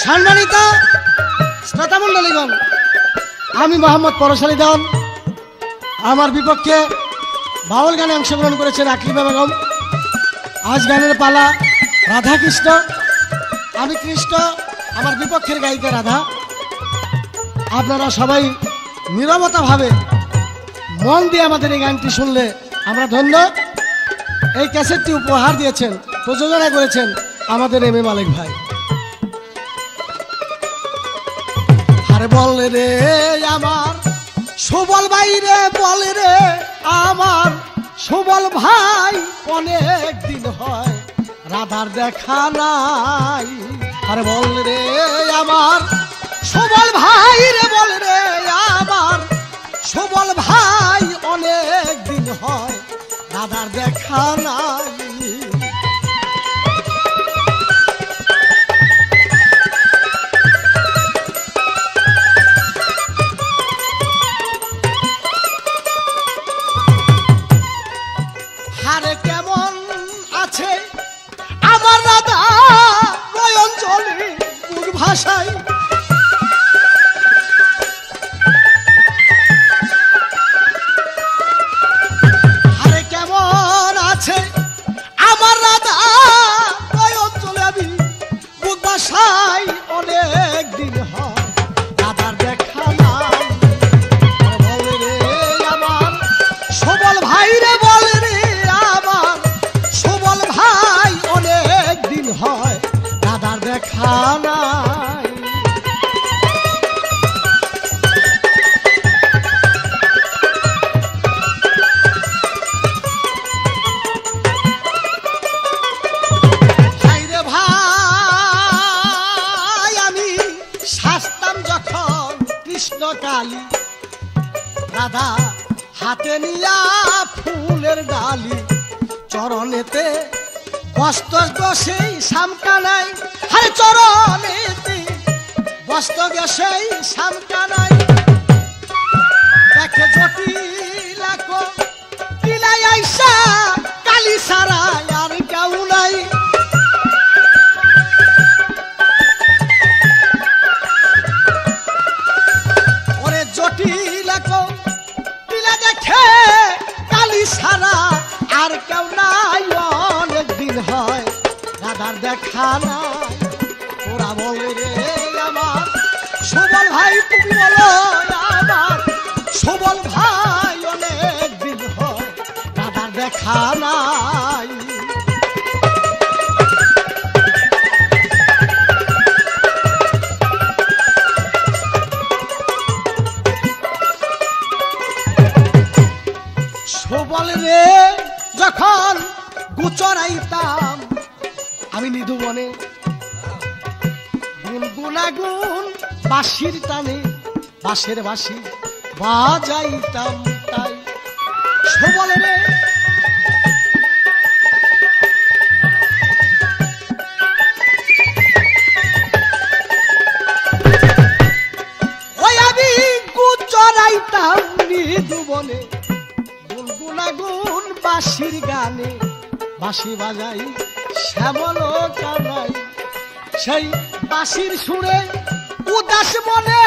সম্মানিত শ্রোতামণ্ডলীগণ, আমি মোহাম্মদ পরশালী দেওয়ান। আমার বিপক্ষে বাউল গানে অংশগ্রহণ করেছেন আকলিমা বেগম। আজ গানের পালা রাধা কৃষ্ণ। আমি কৃষ্ণ, আমার বিপক্ষের গায়িকা রাধা। আপনারা সবাই নীরবতাভাবে মন দিয়ে আমাদের এই গানটি শুনলে আমরা ধন্য। এই ক্যাসেটটি উপহার দিয়েছেন, প্রযোজনা করেছেন আমাদের এম এ মালিক ভাই। আরে বল রে আমার সুবল ভাই রে, বল রে আমার সুবল ভাই, অনেক দিন হয় রাধার দেখা নাই। আরে বল রে আমার সুবল ভাই রে, বল রে আমার সুবল ভাই, অনেক দিন হয় রাধার দেখা নাই। হারে কেমন আছে আমার রাধা নয়ন জলে মুখ ভাষায়। হারে কেমন আছে আমার রাধা নয়ন জলে আমি মুখ ভাষায়, অনেক দিন হয় রাধার দেখা নাই। বল রে আমার সুবল ভাই রে, বল রে আমার সুবল ভাই, অনেক দিন হয় রাধার দেখা নাই। ভাই রে ভাই, আমি শাস্তাম যখন কৃষ্ণ কালী, রাধা হাতে নিয়া ফুলের ডালি, চরণেতে বস্ত বসেই সামকানাই। আরে চরণেতে বস্ত বসেই সামকানাই। দেখে জটিল টিলাই আইসা কালী সারা আর কেউ নাই। ওরে জটিল টিলা দেখে কালী সারা আর কেউ নাই, অনেক দিন হয় রাধার দেখা নাই। ওরা বলে রে আমার সুবল ভাই, তুমি বলো আমার সুবল ভাই, অনেক দিন হয় রাধার দেখা নাই। সুবল রে যখন গুচরাইতাম আমি নিধু বনে, গুনগুনাগুন বাঁশির টানে বাঁশের বাঁশি বাজাইতাম তাই। সুবল রে ওই আমি গুচরাইতাম নিধু বনে, গুনগুনাগুন বাঁশির গানে বাঁশি বাজাই শ্যামল কানাই। সেই বাঁশির সুরে উদাস মনে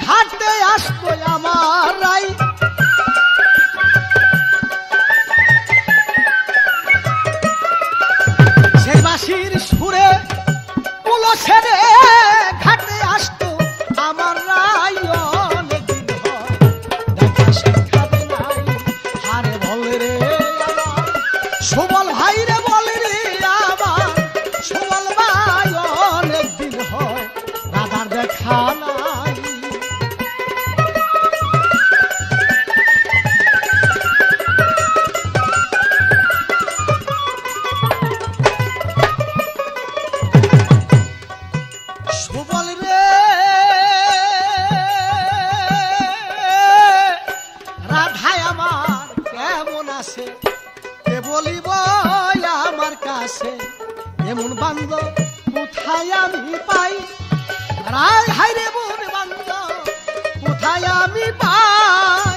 ঘাটে আসতো আমার রাই। সেই বাঁশির সুরে কুলো ছেড়ে ঘাটে আসতো আমার রাই, অনেক দিন হয় দেখা সাক্ষাৎ নাই। আরে বল রে আমার সুবল ভাই রে, বল রে আমার সুবল ভাই, অনেক দিন হয় রাধার দেখা নাই। সুবল রে রাধায় আমার কেমন আছে, কে বলিব আমার কাছে, এমন বান্ধব কোথায় আমি পাই। রায় হাই রে মন বান্ধব কোথায় আমি পাই।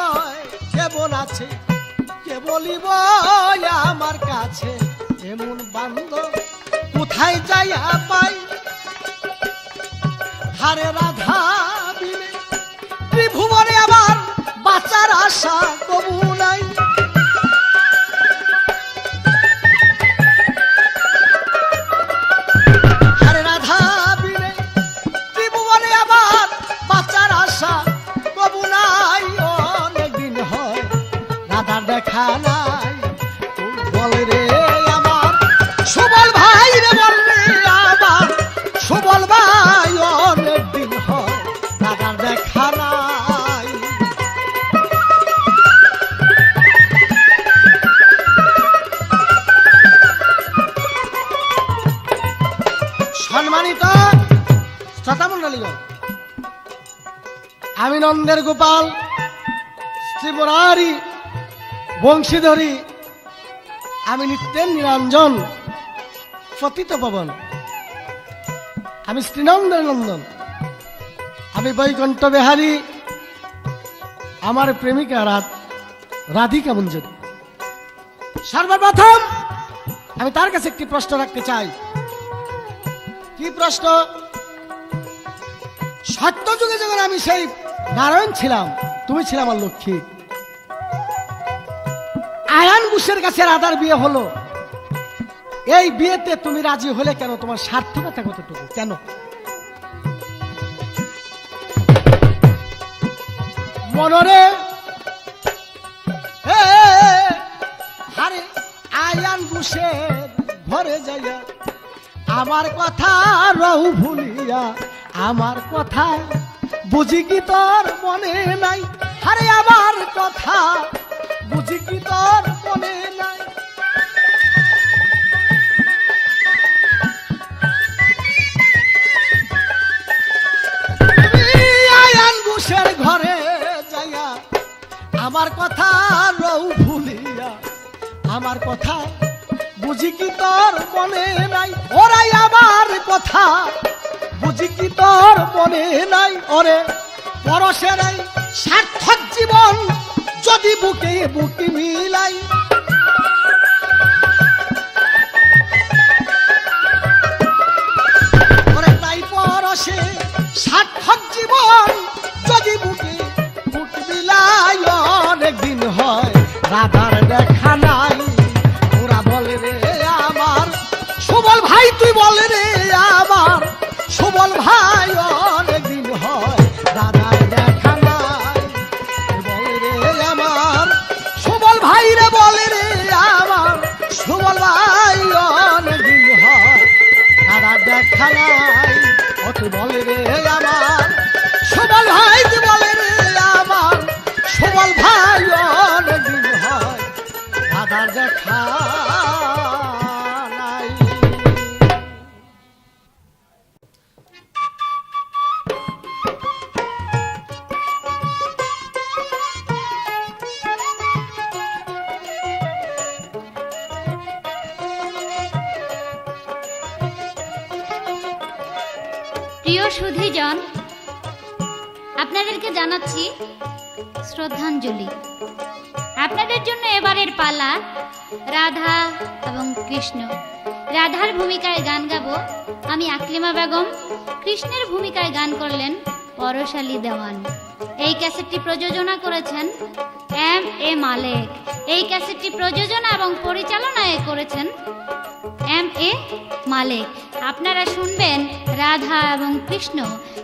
পরিচয় কেমন আছে কে বলিব আমার কাছে এমন বান্ধব কোথায় যাইয়া পাই হারে রাধা বিনে ত্রিভুবনে আমার বাঁচার আশা কবু নাই হারে রাধা বিনে ত্রিভুবনে আমার বাঁচার আশা কবু নাই অনেকদিন হয় রাধার দেখা নাই বল রে আমার সুবল ভাই রে বল রে আমার সুবল ভাই অনেকদিন হয় রাধার দেখা নাই সম্মানিত শ্রোতামণ্ডলীগণ, আমি নন্দের গোপাল শ্রীবরারি বংশীধরী, আমি নিত্যের নিরঞ্জন পতিত পবন, আমি শ্রীনন্দের নন্দন, আমি বৈকুণ্ঠ বিহারী, আমার প্রেমিকা রাধিকা মঞ্জুরি। সর্বপ্রথম আমি তার কাছে একটি প্রশ্ন রাখতে চাই। কি প্রশ্ন? সত্য যুগে যখন আমি সেই নারায়ণ ছিলাম, তুমি ছিলে আমার লক্ষ্মী, আয়ান বুশের কাছে রাধার বিয়ে হলো, এই বিয়েতে তুমি রাজি হলে কেন? তোমার সার্থকতা কতটুকু? কেন? মনরে হারে আয়ান বুশের ঘরে যাইয়া আমার কথা রহু ভুলিয়া, আমার কথা বুঝি কি তোর মনে নাই? আরে আমার কথা বুঝি কি তোর মনে নাই? আয়ান ঘোষের ঘরে যাইয়া আমার কথা রহু ভুলিয়া, আমার কথা বুঝি কি তোর মনে নাই? ওরাই আমার কথা বুঝি কি তোর মনে নাই? ওরে পরশের এই সার্থক জীবন যদি বুকে বুকে মিলাই, ওরে তাই পরশে সার্থক জীবন যদি বুকে বুক মিলাই, অনেকদিন হয় রাধার দেখা নাই। ওরা বলে রে আমার সুবল ভাই, তুই বলে রে আমার সুবল ভাই, অনেকদিন হয় রাধার দেখা নাই। বলে রে আমার সুবল ভাই রে, বলে রে আমার সুবল ভাই, অনেকদিন হয় রাধার দেখা নাই। ও তুই বলে রে আমার সুবল ভাই, তুই বলে রে আমার সুবল ভাই, অনেকদিন হয় রাধার দেখা নাই। প্রিয় সুধীজন, আপনাদেরকে জানাচ্ছি শ্রদ্ধাঞ্জলি। আপনাদের জন্য এবারের পালা রাধা এবং কৃষ্ণ। রাধার ভূমিকায় গান গাবো আমি আকলিমা বেগম, কৃষ্ণের ভূমিকায় গান করলেন পরশালী দেওয়ান। এই ক্যাসেটটি প্রযোজনা করেছেন এম.এ. মালেক। এই ক্যাসেটটি প্রযোজনা এবং পরিচালনায় করেছেন এম.এ. মালেক। আপনারা শুনবেন রাধা এবং কৃষ্ণ।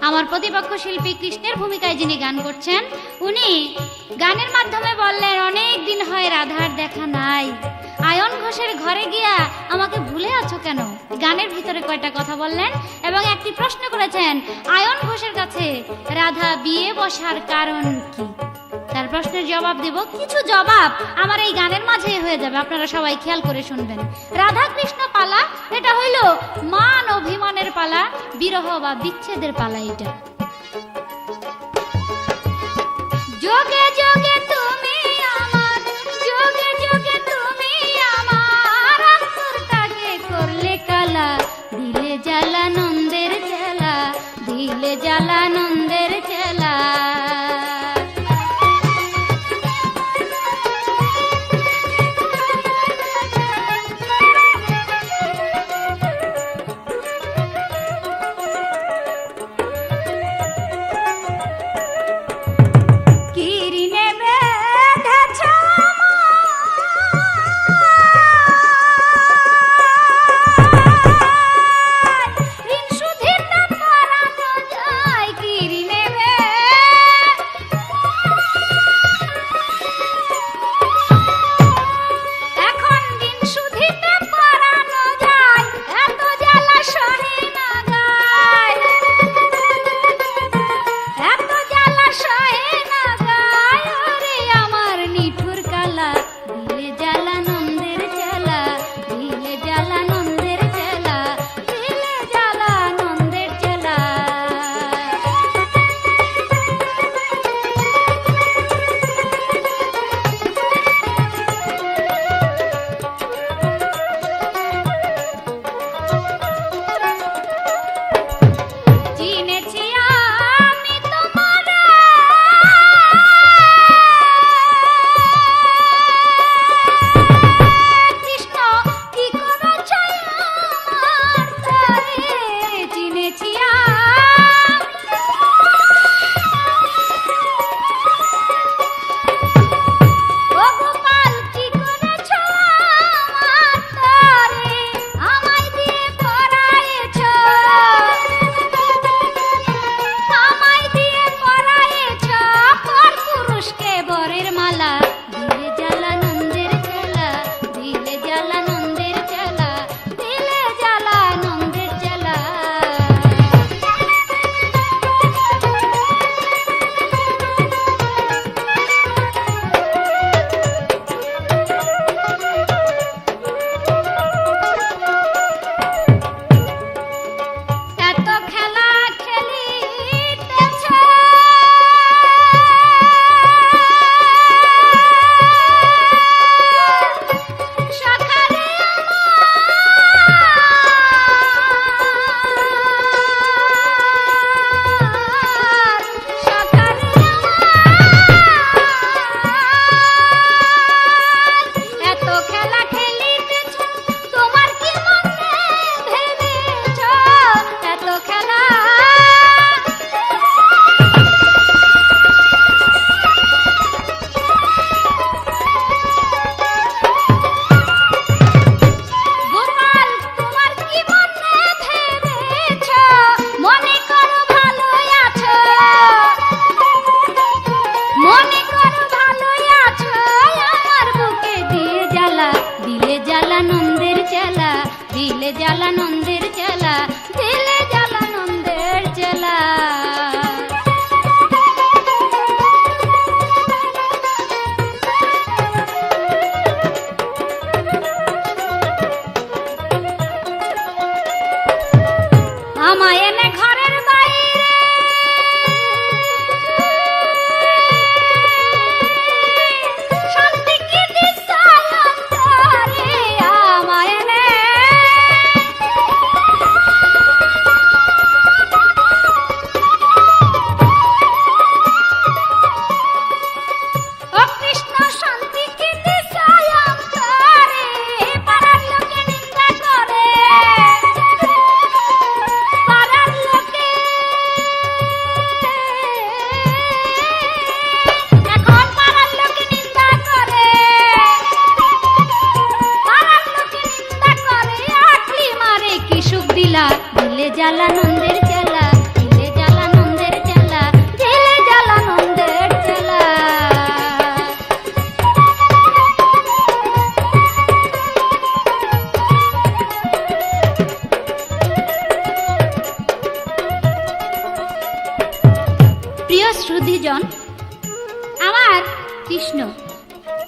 আমার প্রতিপক্ষ শিল্পী কৃষ্ণের ভূমিকায় যিনি গান করছেন, উনি গানের মাধ্যমে বললেন অনেক দিন হয় রাধার দেখা নাই, আয়ন ঘোষের ঘরে গিয়া আমাকে ভুলে আছো কেন? গানের ভিতরে কয়টা কথা বললেন এবং একটি প্রশ্ন করেছেন আয়ন ঘোষের কাছে, রাধা বিয়ে বসার কারণ কি? তার প্রশ্নের জবাব দেব। কিছু জবাব আমার এই গানের মাঝে হয়ে যাবে, আপনারা সবাই খেয়াল করে শুনবেন। রাধা কৃষ্ণ পালা, এটা হইল মান অভিমানের পালা, বিরহ বা বিচ্ছেদের পালা। এটা যোগে যোগে তুমি আমার, যোগে যোগে তুমি আমার, অন্তরটাকে করলে কালা, দিলে জ্বালা নন্দের জ্বালা, দিলে জ্বালা নন্দের জ্বালা।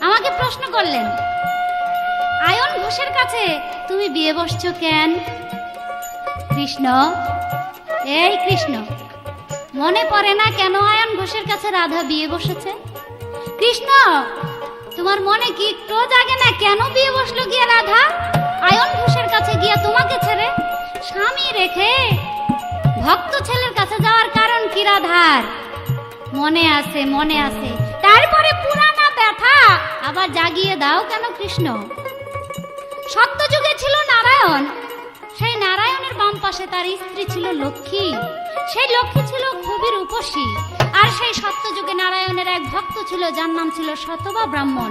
আমাকে প্রশ্ন করলেন, আয়ন ঘোষের কাছে তুমি বিয়ে বসছো কেন? কৃষ্ণ, এই কৃষ্ণ, মনে পড়ে না কেন আয়ন ঘোষের কাছে রাধা বিয়ে বসেছে? কৃষ্ণ, তোমার মনে কি একটু জাগে না কেন বিয়ে বসলো গিয়ে রাধা আয়ন ঘোষের কাছে গিয়া তোমাকে ছেড়ে? স্বামী রেখে ভক্ত ছেলের কাছে যাওয়ার কারণ কি রাধার? মনে আছে, মনে আছে। তারপরে পুরানা ব্যথা আবার জাগিয়ে দাও কেন কৃষ্ণ? সত্যযুগে ছিল নারায়ণ, সেই নারায়ণের বাম পাশে তার স্ত্রী ছিল লক্ষ্মী। সেই লক্ষ্মী ছিল খুবই রূপসী। আর সেই সত্যযুগে নারায়ণের এক ভক্ত ছিল, যার নাম ছিল শতবা ব্রাহ্মণ।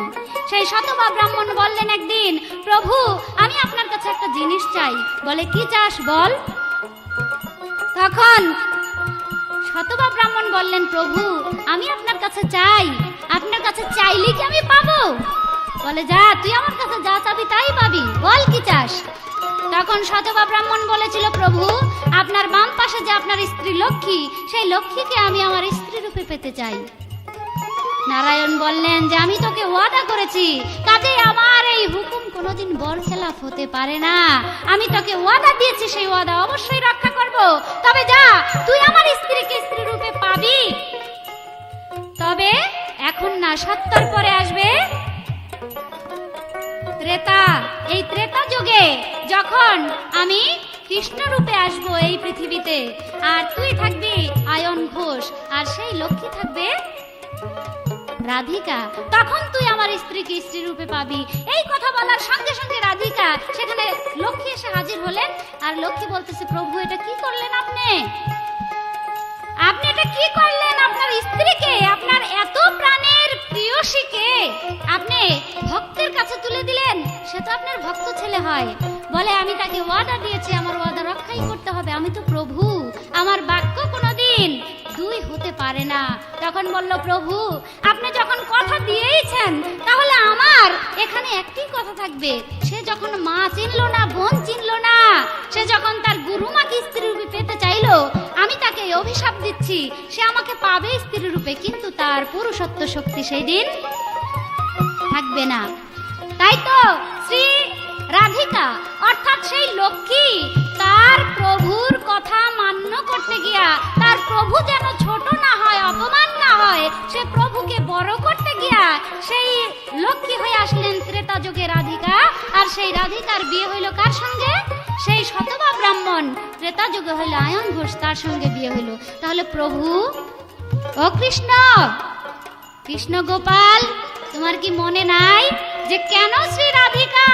সেই শতবা ব্রাহ্মণ বললেন একদিন, প্রভু আমি আপনার কাছে একটা জিনিস চাই। বলে, কি চাস বল। তখন শতবা ব্রাহ্মণ বললেন, প্রভু আমি আপনার কাছে চাই, আপনার কাছে চাইলে কি আমি পাবো? বলে, যা, তুই আমার কাছে যা চাবি তাই পাবি, বল কি চাস। তখন শতবা ব্রাহ্মণ বলেছিল, প্রভু আপনার বাম পাশে যে আপনার স্ত্রী লক্ষ্মী, সেই লক্ষ্মীকে আমি আমার স্ত্রী রূপে পেতে চাই। নারায়ণ বললেন যে আমি তোকে ওয়াদা করেছি, কাজেই আমার এই হুকুম কোনোদিন বরখেলাফ হতে পারে না। আমি তোকে ওয়াদা দিয়েছি, সেই ওয়াদা অবশ্যই রক্ষা করব। তবে যা, তুই আমার স্ত্রীকে স্ত্রী রূপে পাবি, তবে এখন না, 70 পরে আসবে ত্রেতা। এই ত্রেতা যুগে যখন আমি কৃষ্ণ রূপে আসবো এই পৃথিবীতে, আর তুই থাকবি আয়ন ঘোষ, আর সেই লক্ষ্মী থাকবে রাধিকা, তখন তুই আমার স্ত্রীকে স্ত্রী রূপে পাবি। এই কথা বলার সঙ্গে সঙ্গে রাধিকা সেখানে লক্ষ্মী এসে হাজির হলেন। আর লক্ষ্মী বলতেছে, প্রভু এটা কি করলেন আপনি? আপনি এটা কি করলেন? আপনার স্ত্রীকে, আপনার এত প্রাণের প্রিয়সীকে আপনি ভক্তের কাছে তুলে দিলেন। সে তো আপনার ভক্ত ছেলে হয়। বলে, আমি তাকে ওয়াদা দিয়েছি, আমার ওয়াদা রক্ষাই করতে হবে। আমি তো প্রভু, আমার বাক্য কোনোদিন দুই হতে পারে না। তখন বলল, প্রভু আপনি যখন কথা দিয়েইছেন, তাহলে আমার এখানে একটি কথা থাকবে। সে যখন মা চিনল না, বোন চিনল না, সে যখন তার গুরুমাকে স্ত্রী রূপে পেতে চাইলো, আমি তাকে অভিশাপ দিচ্ছি, সে আমাকে পাবে স্ত্রী রূপে, কিন্তু তার পুরুষত্ব শক্তি সেই দিন থাকবে না। তাই তো শ্রী রাধিকা অর্থাৎ সেই লক্ষ্মী তার প্রভুর কথা মান্য করতে গিয়া, তার প্রভু যেন ছোট না হয়, অপমান না হয়, সে প্রভুকে বড় করতে গিয়া সেই লক্ষ্মী হয়ে আসলেন ত্রেতা যুগে রাধিকা। আর সেই রাধিকার বিয়ে হইল কার সঙ্গে? সেই শতবা ব্রাহ্মণ। ত্রেতা যুগে হইল আয়ন ঘোষ, তার সঙ্গে বিয়ে হইল। তাহলে প্রভু, ও কৃষ্ণ, কৃষ্ণ গোপাল, তোমার কি মনে নাই যে কেন শ্রী রাধিকা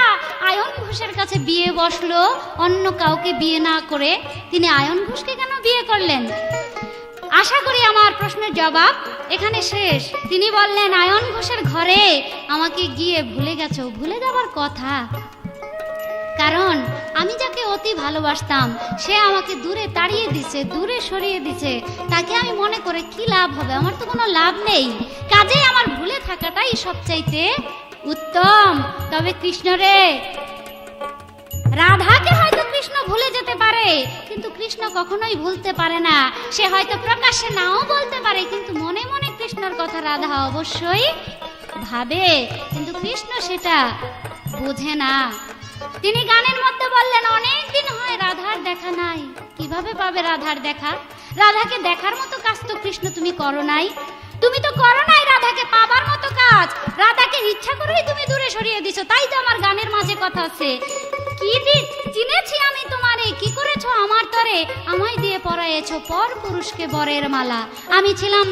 আয়ন ঘোষের কাছে বিয়ে বসলো, অন্য কাউকে বিয়ে না করে? তিনি আয়ন ঘোষকে কেন বিয়ে করলেন? আশা করি আমার প্রশ্নের জবাব এখানে শেষ। তিনি বললেন, আয়ন ঘোষের ঘরে আমাকে গিয়ে ভুলে গেছো, ভুলে যাবার কথা। কারণ আমি যাকে অতি ভালোবাসতাম, সে আমাকে দূরে তাড়িয়ে দিছে, দূরে সরিয়ে দিছে। তাকে আমি মনে করে কি লাভ হবে? আমার তো কোনো লাভ নেই। কাজেই আমার ভুলে থাকাটাই সবচাইতে উত্তম। তবে কৃষ্ণ রে, রাধাকে হয়তো কৃষ্ণ ভুলে যেতে পারে, কিন্তু কৃষ্ণ কখনোই ভুলতে পারে না। সে হয়তো প্রকাশ্যে নাও বলতে পারে, কিন্তু মনে মনে কৃষ্ণর কথা রাধা অবশ্যই ভাবে, কিন্তু কৃষ্ণ সেটা বোঝে না। তিনি গানের মধ্যে বললেন, অনেক দিন হয় রাধার দেখা নাই। কিভাবে পাবে রাধার দেখা? রাধাকে দেখার মতো কাজ তো কৃষ্ণ তুমি করো নাই। তুমি তো করো নাই রাধাকে পাবার মতো কাজ। রাধাকে ইচ্ছা করেই তুমি দূরে সরিয়ে দিছো। তাই তো আমার গানের মাঝে কথা আছে, কি চিনেছি আমি তোমারে, কি করেছো আমার তরে, আমায় দিয়ে পরাইয়েছো পর পুরুষকে বরের মালা। আমি ছিলাম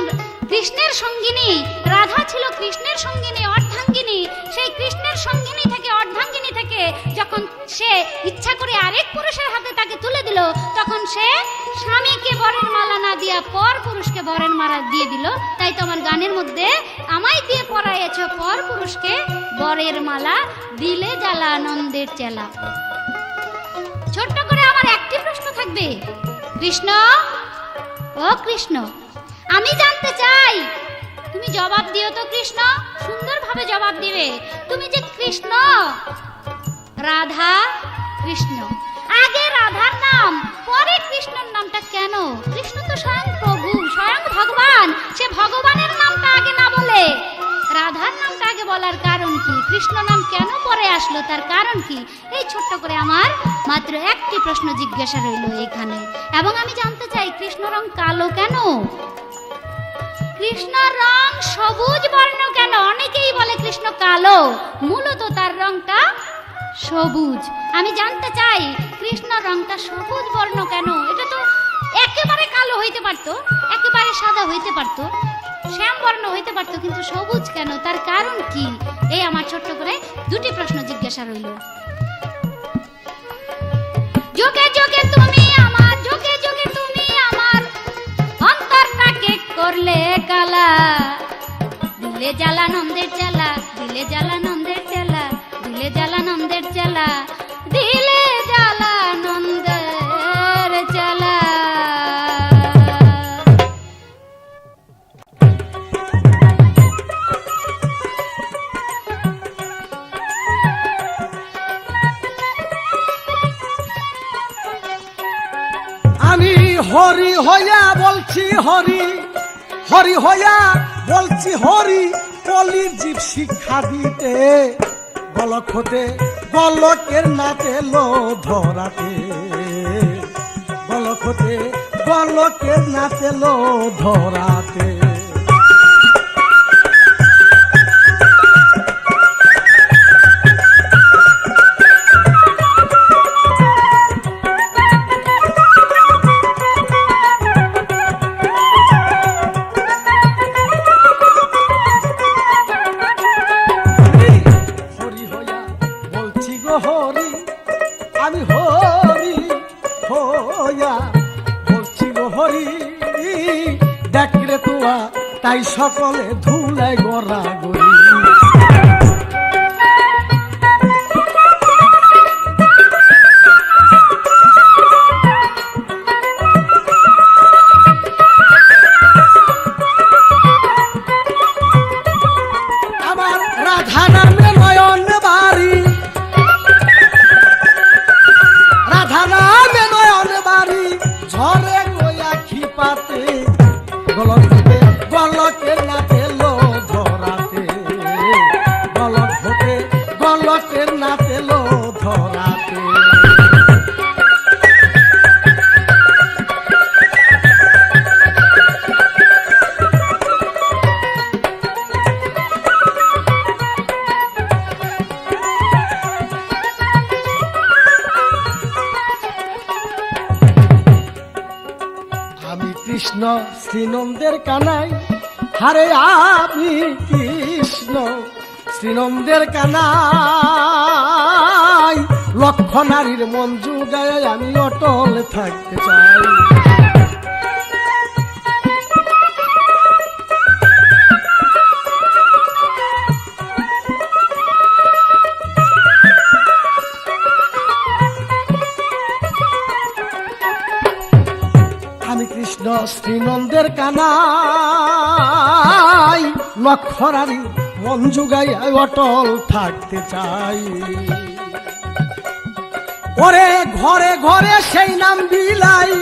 কৃষ্ণের সঙ্গিনী, রাধা ছিল কৃষ্ণের সঙ্গিনী, অর্ধাঙ্গিনী। সেই কৃষ্ণের সঙ্গিনী থেকে, অর্ধাঙ্গিনী থেকে যখন সে ইচ্ছা করে আরেক পুরুষের হাতে তাকে তুলে দিল, তখন সে স্বামীকে বরের মালা না দিয়া পর পুরুষকে বরের মালা দিয়ে দিল। তাই তো আমার গানের মধ্যে, আমায় দিয়ে পরাইয়েছো পর পুরুষকে বরের মালা, দিলে জ্বালা আনন্দের চেলা। ছোট্ট করে আমার একটি প্রশ্ন থাকবে, কৃষ্ণ, ও কৃষ্ণ, আমি জানতে চাই, তুমি জবাব দিও তো কৃষ্ণ, সুন্দরভাবে জবাব দিবে। তুমি যে কৃষ্ণ, রাধা কৃষ্ণ, আগে রাধার নাম পরে কৃষ্ণের নামটা কেন? কৃষ্ণ তো স্বয়ং প্রভু, স্বয়ং ভগবান, সে ভগবানের নামটা আগে না বলে রাধার নামটা আগে বলার কারণ কি, কৃষ্ণ নাম কেন পরে আসলো, তার কারণ কি, এই ছোট্ট করে আমার মাত্র একটি প্রশ্ন জিজ্ঞাসা রইল এখানে। এবং আমি জানতে চাই কৃষ্ণ রং কালো কেন, কৃষ্ণ রং সবুজ বর্ণ কেন? অনেকেই বলে কৃষ্ণ কালো, মূলত তার রংটা সবুজ। আমি জানতে চাই কৃষ্ণ রংটা সবুজ বর্ণ কেন? এটা তো একেবারে কালো হইতে পারতো, একেবারে সাদা হইতে পারতো, শ্যাম বর্ণ হইতে পারতো, কিন্তু সবুজ কেন, তার কারণ কি? এই আমার ছোট্ট করে দুটি প্রশ্ন জিজ্ঞাসা রইল। যোগে যোগে তুমি আমার, যোগে যোগে তুমি আমার অন্তরটাকে করলে কালা, দিলে জ্বালানন্দের জ্বালা, দিলে জ্বালানন্দের জ্বালা, দিলে জ্বালানন্দের জ্বালা, দিলে জ্বালানন্দের জ্বালা। আমি হরি হইয়া বলছি হরি, হরি হইয়া বলছি হরি, কলির জীব শিক্ষা দিতে, গলক হতে গলকের নাতে লো ধরাতে, গলক হতে গলকের নাতে লো ধরাতে। হরি আমি হরি হইয়া বলছি গো হরি, দেখরে তুয়া তাই সকলে ধুলাই গড়া গড়ি। আমার রাধা নামে নয়ন বাড়ি, রাধা নামে নয়ন বাড়ি, ঝরে গোয়া খিপাতে, গলক হতে গলকের নাতে লো ধরাতে, গলক হতে গলকের নাতে লো ধরাতে। আমি কৃষ্ণ শ্রীনন্দের কানাই, হারে আমি কৃষ্ণ শ্রীনন্দের কানাই, লক্ষ নারীর মন জুগায় আমি অটল থাকতে চাই। আমি কৃষ্ণ শ্রীনন্দের কানাই, লক্ষরারি মন জুগাই অটল থাকতে চাই। ওরে ঘরে ঘরে সেই নাম বিলাই,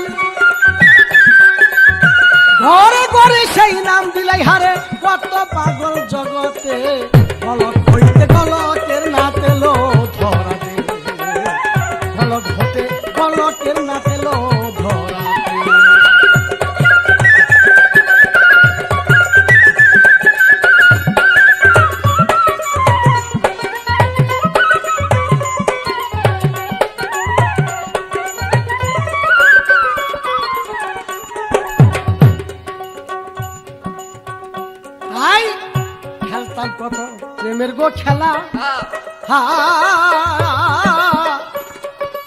ঘরে ঘরে সেই নাম দিলাই, হারে কত পাগল জগতে, গলক হইতে গলকের নাতে লো ধরাতে, গলক হতে গলকের নাতে লো ধরাতে। আই খেলতাম কত প্রেমের গো খেলা,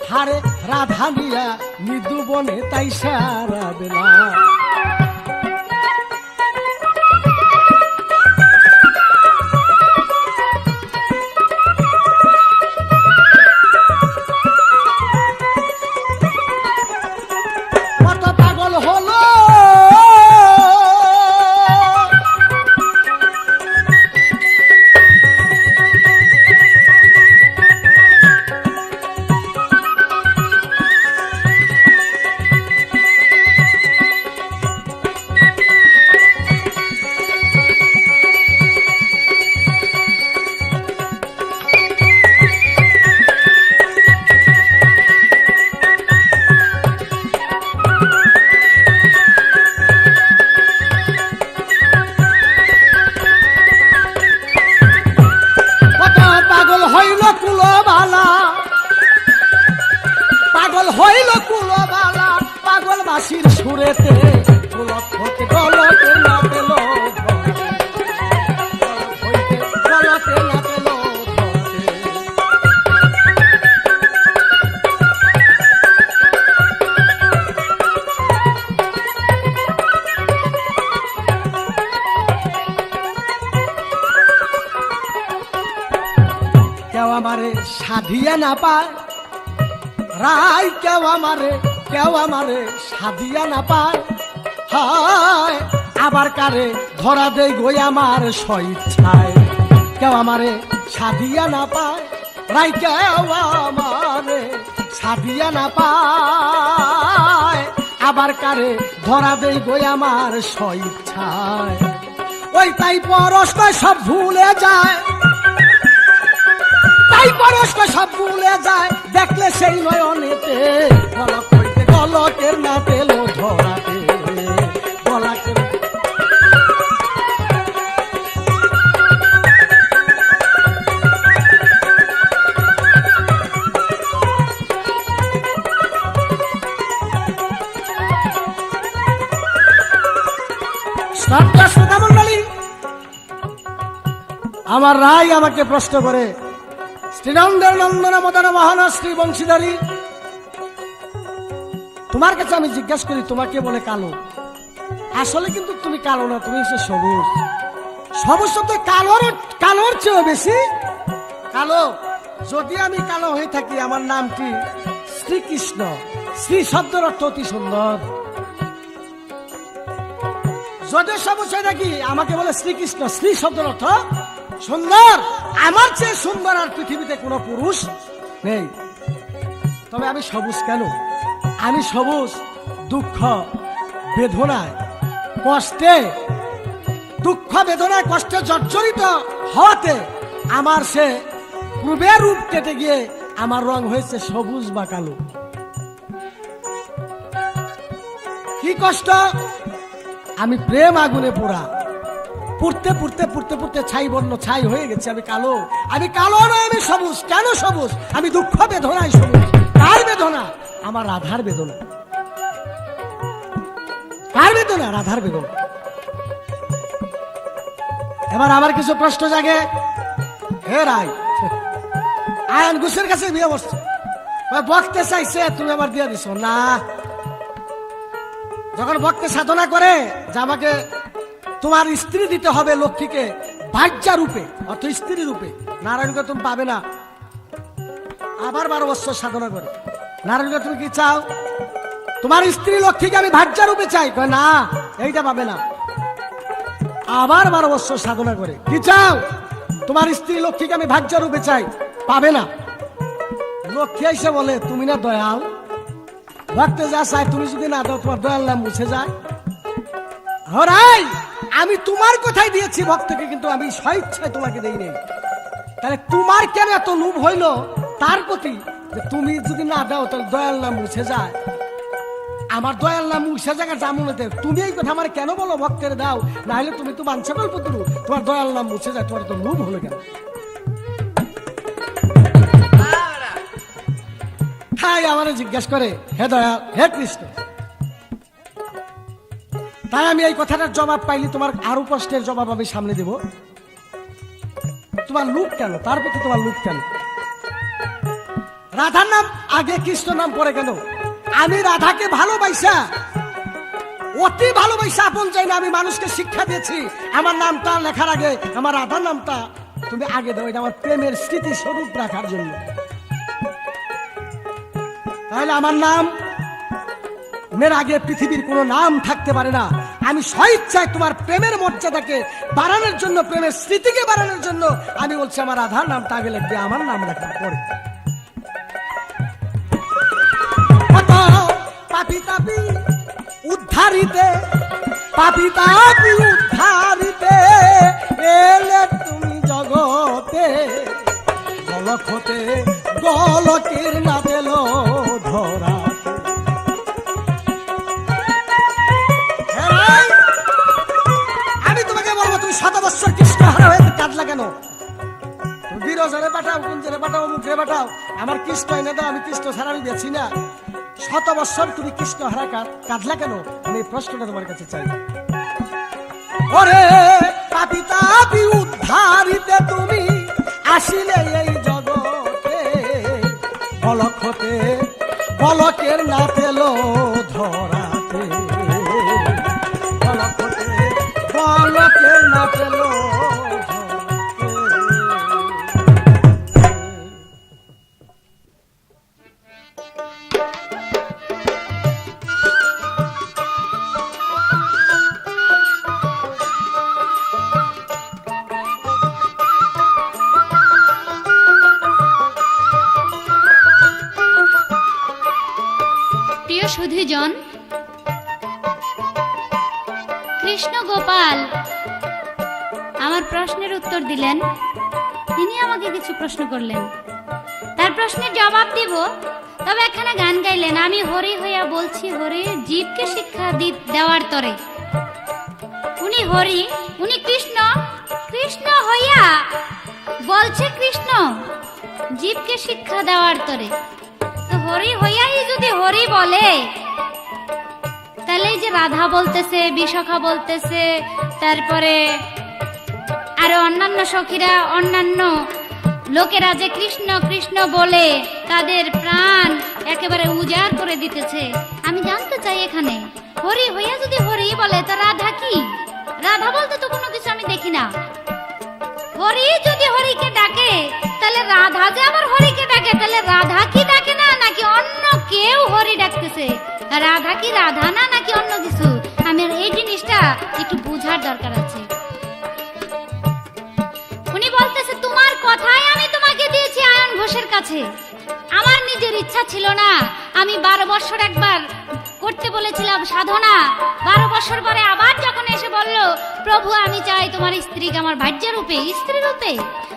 হারে রাধা নিয়া মৃদু বনে তাই সারা বেলা। কত পাগল হলো আমারে সাধিয়া না পায়, রাই কেউ আমারে সাধিয়া না পায়, হায় আবার কারে ধরা দেই গই আমার স্বইচ্ছায়। কেউ আমারে সাধিয়া না পায়, রাই কেউ আমারে সাধিয়া না পায়, আবার কারে ধরা দেই গই আমার স্বইচ্ছায়। ওই তাই পরস্পর সব ভুলে যায়, তাই পরস্পর সব ভুলে যায়, দেখলে সেই নয়নেতে গলক হইতে গলকের না পেল ধরাতে গলাকের। শ্রোতা মন্ডলী, আমার রায় আমাকে প্রশ্ন করে, শ্রীনন্দের নন্দন মদন মোহন শ্রী বংশীধারী, তোমার কাছে আমি জিজ্ঞাসা করি তোমাকে বলে কালো, আসলে কিন্তু তুমি কালো না, তুমি হচ্ছে সবুজ। সবুজ শব্দ কালোর চেয়েও বেশি কালো। যদি আমি কালো হয়ে থাকি, আমার নামটি শ্রীকৃষ্ণ। শ্রী শব্দের অর্থ অতি সুন্দর। যদি সবুজ হয়ে থাকি, আমাকে বলে শ্রীকৃষ্ণ। শ্রী শব্দের অর্থ সুন্দর। আমার চেয়ে সুন্দর আর পৃথিবীতে কোনো পুরুষ নেই। তবে আমি সবুজ কেন? আমি সবুজ দুঃখ বেদনায় কষ্টে, দুঃখ বেদনায় কষ্টে জর্জরিত হওয়াতে আমার সে পূর্বের রূপ কেটে গিয়ে আমার রং হয়েছে সবুজ বা কালো। কি কষ্ট! আমি প্রেম আগুনে পোড়া, পুড়তে পুড়তে পুড়তে পুড়তে ছাই বর্ণ ছাই হয়ে গেছে। আমি কালো, আমি কালো নয়, আমি সবুজ। কেন সবুজ? আমি দুঃখ বেদনায় সবুজ। কার বেদনা? আমার রাধার বেদনা। কার বেদনা? রাধার বেদনা। এবার আমার কিছু প্রশ্ন জাগে। হে রাই, আয়ন ঘোষের কাছে বিয়ে বসছে, বক্তে চাইছে, তুমি আমার দিয়ে দিছ না। যখন ভক্তে সাধনা করে যে আমাকে তোমার স্ত্রী দিতে হবে, লক্ষ্মীকে ভাজ্যা রূপে অর্থ স্ত্রী রূপে, নারায়ণকে তুমি পাবে না। আবার 12 বছর সাধনা করে, নারায়ণকে তুমি কি চাও? তোমার স্ত্রী লক্ষ্মীকে আমি ভাজ্যা রূপে চাই। কয় না, এইটা পাবে না। আবার 12 বছর সাধনা করে, কি চাও? তোমার স্ত্রী লক্ষ্মীকে আমি ভাজ্যা রূপে চাই। পাবে না। লক্ষ্মী এসে বলে, তুমি না দয়াল, ভক্তে যা চাই তুমি যদি না দাও, তোমার দয়াল নাম মুছে যায়। হরাই, আমি তোমার কথাই দিয়েছি ভক্তকে, কিন্তু আমি স্বেচ্ছায় তোমাকে দেই নাই। তাহলে তোমার কেন এত লোভ হইল তার প্রতি, যে তুমি যদি না দাও তাহলে দয়াল নাম মুছে যায়। আমার দয়াল নাম মুছে জায়গা জামুনেতে তুমি এই কথা আমার কেন বলো ভক্তের দাও? না হলে তুমি তো বাঞ্ছা কল্পতরু, তোমার দয়াল নাম মুছে যায়, তোমার তো লোভ হলো কেন? তাই আমার জিজ্ঞাসা করে, হে দয়াল, হে কৃষ্ণ। তাই আমি এই কথাটার জবাব পাইলি, তোমার আরো প্রশ্নের জবাব আমি সামনে দেব। তোমার লোভ কেন? তার প্রতি তোমার লোভ কেন? রাধার নাম আগে, কৃষ্ণ নাম পরে কেন? আমি রাধাকে ভালোবাসা, অতি ভালোবাসা আপন চাই না। আমি মানুষকে শিক্ষা দিয়েছি, আমার নামটা লেখার আগে আমার রাধার নামটা তুমি আগে দাও, এটা আমার প্রেমের স্মৃতি স্বরূপ রাখার জন্য। তাহলে আমার নাম মের আগে পৃথিবীর কোনো নাম থাকতে পারে না। আমি স্বেচ্ছায় তোমার প্রেমের মর্যাদাকে বাড়ানোর জন্য, প্রেমের স্মৃতিকে বাড়ানোর জন্য আমি বলছি আমার রাধার নামটা আগে লিখবে, আমার নাম লেখার পরে। পাপি তাপি উদ্ধারিতে, পাপি তাপি উদ্ধারিতে এলে তুমি জগতে, গলক হতে গলকের না পেল ধরা। আমি তোমাকে বলবো, তুমি 7 বৎসর কৃষ্ণ হারা হয়ে কাঁদলা কেন? বিরজরে পাঠাও, কুঞ্জরে পাঠাও, মুখে পাঠাও, আমার কৃষ্ণ এনে দাও, আমি কৃষ্ণ ছাড়া আমি বেছি না। 7 বৎসর তুমি কৃষ্ণ হারা কাঁদলা কেন? আমি এই প্রশ্নটা তোমার কাছে চাই। ওরে পাপি তাপি উদ্ধারিতে তুমি আসিলে এই জগতে, গলক হতে গলকের না পেল ধরাতে, গলক হতে গলকের না পেল ধরাতে। সুধীজন, কৃষ্ণ গোপাল আমার প্রশ্নের উত্তর দিলেন। তিনি আমাকে কিছু প্রশ্ন করলেন, তার প্রশ্নের জবাব দিব, তবে একখানা গান গাইলেন। আমি হরি হইয়া বলছি হরি, জীবকে শিক্ষা দেওয়ার তরে। উনি হরি, উনি কৃষ্ণ, কৃষ্ণ হইয়া বলছে কৃষ্ণ, জীবকে শিক্ষা দেওয়ার তরে। তো হরি হইয়াই যদি হরি বলে, তাহলে এই যে রাধা বলতেছে, বিশাখা বলতেছে, তারপরে আরো অন্যান্য সখীরা, অন্যান্য লোকেরা যে কৃষ্ণ কৃষ্ণ বলে তাদের প্রাণ একেবারে উজাড় করে দিতেছে। আমি জানতে চাই, এখানে হরি হইয়া যদি হরি বলে, তো রাধা কি? রাধা বলতে তো কোনো কিছু আমি দেখি না। হরি যদি হরিকে ডাকে, তাহলে রাধা যে আবার হরিকে ডাকে, তাহলে রাধা কি ডাকে না, নাকি অন্য কেউ হরি ডাকতেছে? রাধা কি রাধা না, নাকি অন্য কিছু? আমার এই জিনিসটা একটু বোঝার দরকার আছে। উনি বলতেছে, তোমার কথাই আমি তোমাকে দিয়েছি আয়ন ঘোষের কাছে। আমার নিজের ইচ্ছা ছিল না। আমি 12 বছর একবার করতে বলেছিলাম সাধনা। 12 বছর পরে আবার যখন এসে বলল, প্রভু আমি চাই তোমার স্ত্রীকে আমার ভার্যা রূপে, স্ত্রী রূপে,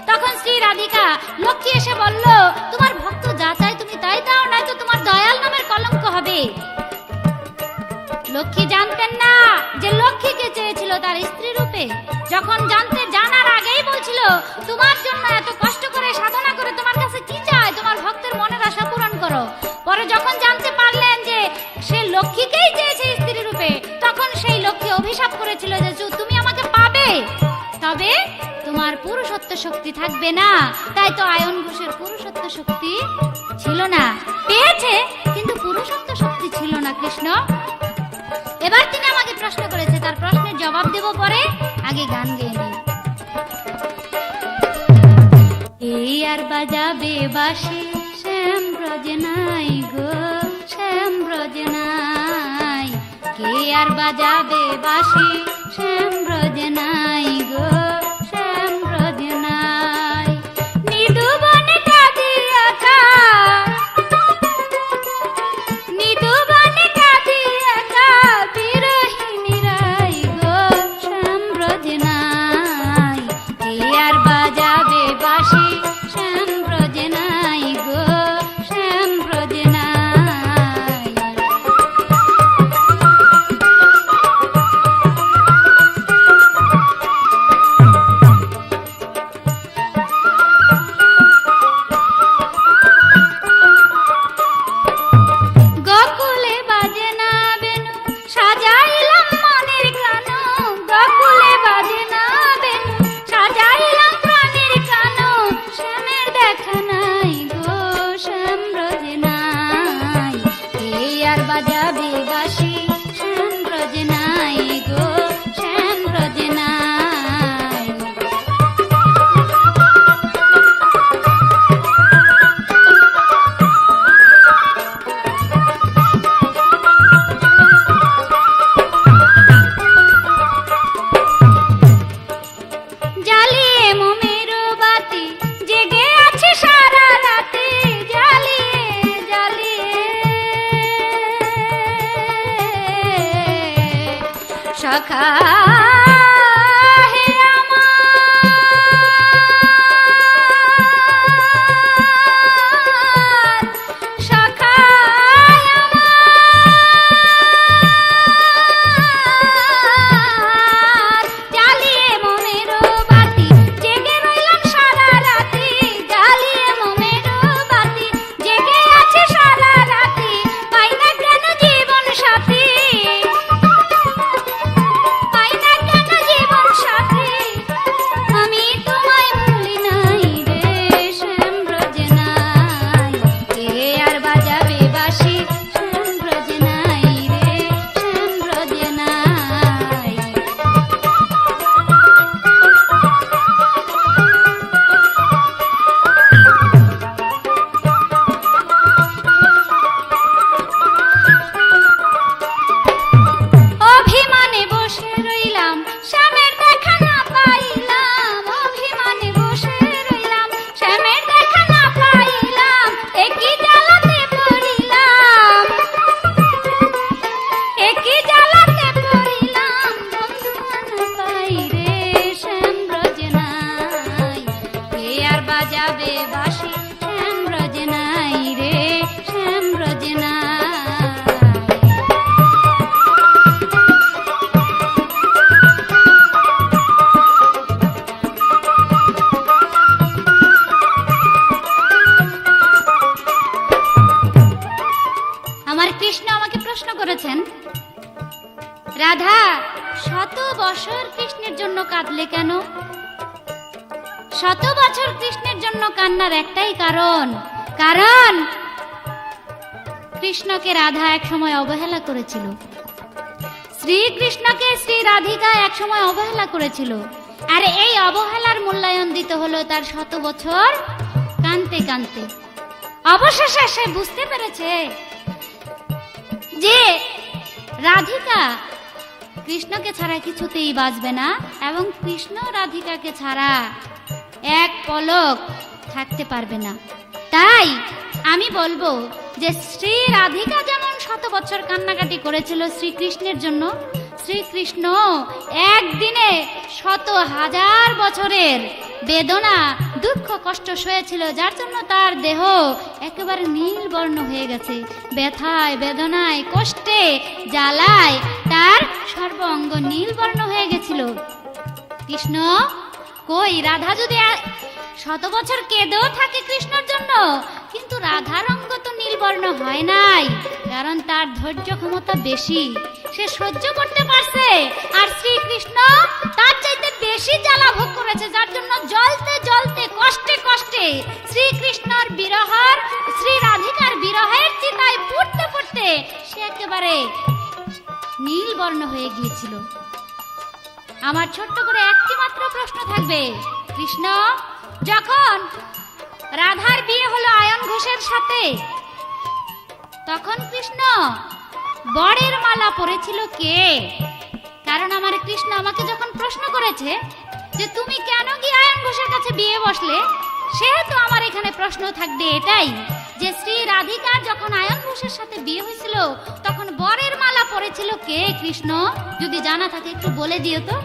তখন শ্রী রাধিকা লক্ষ্মী এসে বলল, তোমার ভক্ত যা চাই তুমি তাই দাও, নয়তো তোমার দয়াল নামের কলঙ্ক হবে। লক্ষ্মী জানতেন না যে লক্ষ্মীকে চেয়েছিল তার স্ত্রী রূপে। যখন জানার আগেই বলছিল, তোমার জন্য এত কষ্ট করে সাধনা করে তোমার কাছে কি চাই, তোমার ভক্তের মনের আশা পূরণ করো। পরে যখন জানতে পারলেন যে সে লক্ষ্মীকেই চেয়েছে স্ত্রী রূপে, তখন সেই লক্ষ্মী অভিশাপ করেছিল যে তুমি আমাকে পাবে, তবে তোমার পুরুষত্ব শক্তি থাকবে না। তাই তো আয়ন ঘোষের পুরুষত্ব শক্তি ছিল না। পেয়েছে, কিন্তু পুরুষত্ব শক্তি ছিল না কৃষ্ণ। এবার তিনি আমাকে প্রশ্ন করেছে, তার প্রশ্নের জবাব দেব পরে, আগে গান গেয়ে নিই। এই আর বাজাবে বাঁশি, শ্যাম ব্রজ নাই গো, শ্যাম ব্রজ নাই। কে আর বাজাবে বাঁশি, শ্যাম ব্রজ নাই গো, শ্যাম ব্রজ নাই। নিদু বনে কাঁদিয়া কা, নিদু বনে কাঁদিয়া কা, বিরহিনী রাই গো, শ্যাম ব্রজ নাই। কে আর বাজাবে বাঁশি, শ্যাম ব্রজ নাই গো, শ্যাম ব্রজ নাই। গোকুলে বাজে না বেনু, সাজাইলাম মনের কানু। গোকুলে বাজে না বেনু, সাজাইলাম প্রাণের কানু। শ্যামের দেখা নাই গো, শ্যাম ব্রজ নাই। কে আর বাজাবে বাঁশি, শ্যাম ব্রজ নাই গো, শ্যাম ব্রজ নাই। জ্বালিয়ে মোমের বাতি, জেগে আছে সারা রাতে। জ্বালিয়ে জ্বালিয়ে সখা হে আমার, সখা আমার। জ্বালিয়ে মোমের বাতি, জেগে রইলাম সারা রাতি। জ্বালিয়ে মোমের বাতি, জেগে আছে সারা রাতি। পাই না কেন জীবন সাথী, পাই না বাজাবে বাঁশি, শ্যাম ব্রজে নাই রে, শ্যাম ব্রজে নাই। আমার কৃষ্ণ আমাকে প্রশ্ন করেছেন, রাধা 100 বছর কৃষ্ণের জন্য কাঁদলে কেন? 100 বছর কৃষ্ণের জন্য কান্নার একটাই কারণ, কারণ কৃষ্ণকে রাধা এক সময় অবহেলা করেছিল, শ্রীকৃষ্ণকে শ্রী রাধিকা এক সময় অবহেলা করেছিল। আর এই অবহেলার মূল্যায়ন দিতে হলো তার 100 বছর কাঁদতে কাঁদতে। অবশেষে সে বুঝতে পেরেছে যে রাধিকা কৃষ্ণকে ছাড়া কিছুতেই বাঁচবে না, এবং কৃষ্ণ রাধিকাকে ছাড়া এক পলক থাকতে পারবে না। তাই আমি বলবো যে শ্রী রাধিকা যেমন 100 বছর কান্নাকাটি করেছিল শ্রীকৃষ্ণের জন্য, শ্রীকৃষ্ণ একদিনে 100,000 বছরের বেদনা দুঃখ কষ্ট সয়েছিল, যার জন্য তার দেহ একেবারে নীল বর্ণ হয়ে গেছে। ব্যথায় বেদনায় কষ্টে জ্বালায় তার সর্ব অঙ্গ নীল বর্ণ হয়ে গেছিল। কৃষ্ণ কই, রাধা যদি 100 বছর কেঁদেও থাকে কৃষ্ণের জন্য, কিন্তু রাধার অঙ্গ তো নীলবর্ণ হয় নাই, কারণ তার ধৈর্য ক্ষমতা বেশি, সে সহ্য করতে পারছে। আর শ্রীকৃষ্ণ তার চাইতে বেশি জ্বালা ভোগ করেছে, যার জন্য জ্বলতে জ্বলতে কষ্টে কষ্টে শ্রীকৃষ্ণর বিরহর, শ্রী রাধিকার বিরহের চিতায় পুড়তে পুড়তে সে একেবারে নীলবর্ণ হয়ে গিয়েছিল। আমার ছোট্ট করে একটি মাত্র প্রশ্ন থাকবে, কৃষ্ণ যখন রাধার বিয়ে হলো আয়ন ঘোষের সাথে, তখন কৃষ্ণ বরের মালা পরেছিল কে? কারণ আমার কৃষ্ণ আমাকে যখন প্রশ্ন করেছে যে তুমি কেন গিয়ে আয়ন ঘোষের কাছে বিয়ে বসলে, সেহেতু আমার এখানে প্রশ্ন থাকবে এটাই যে শ্রী রাধিকার যখন আয়ন ঘোষের সাথে বিয়ে হয়েছিল তখন বরের মালা পরেছিল কে? কৃষ্ণ যদি জানা থাকে একটু বলে দিও তো।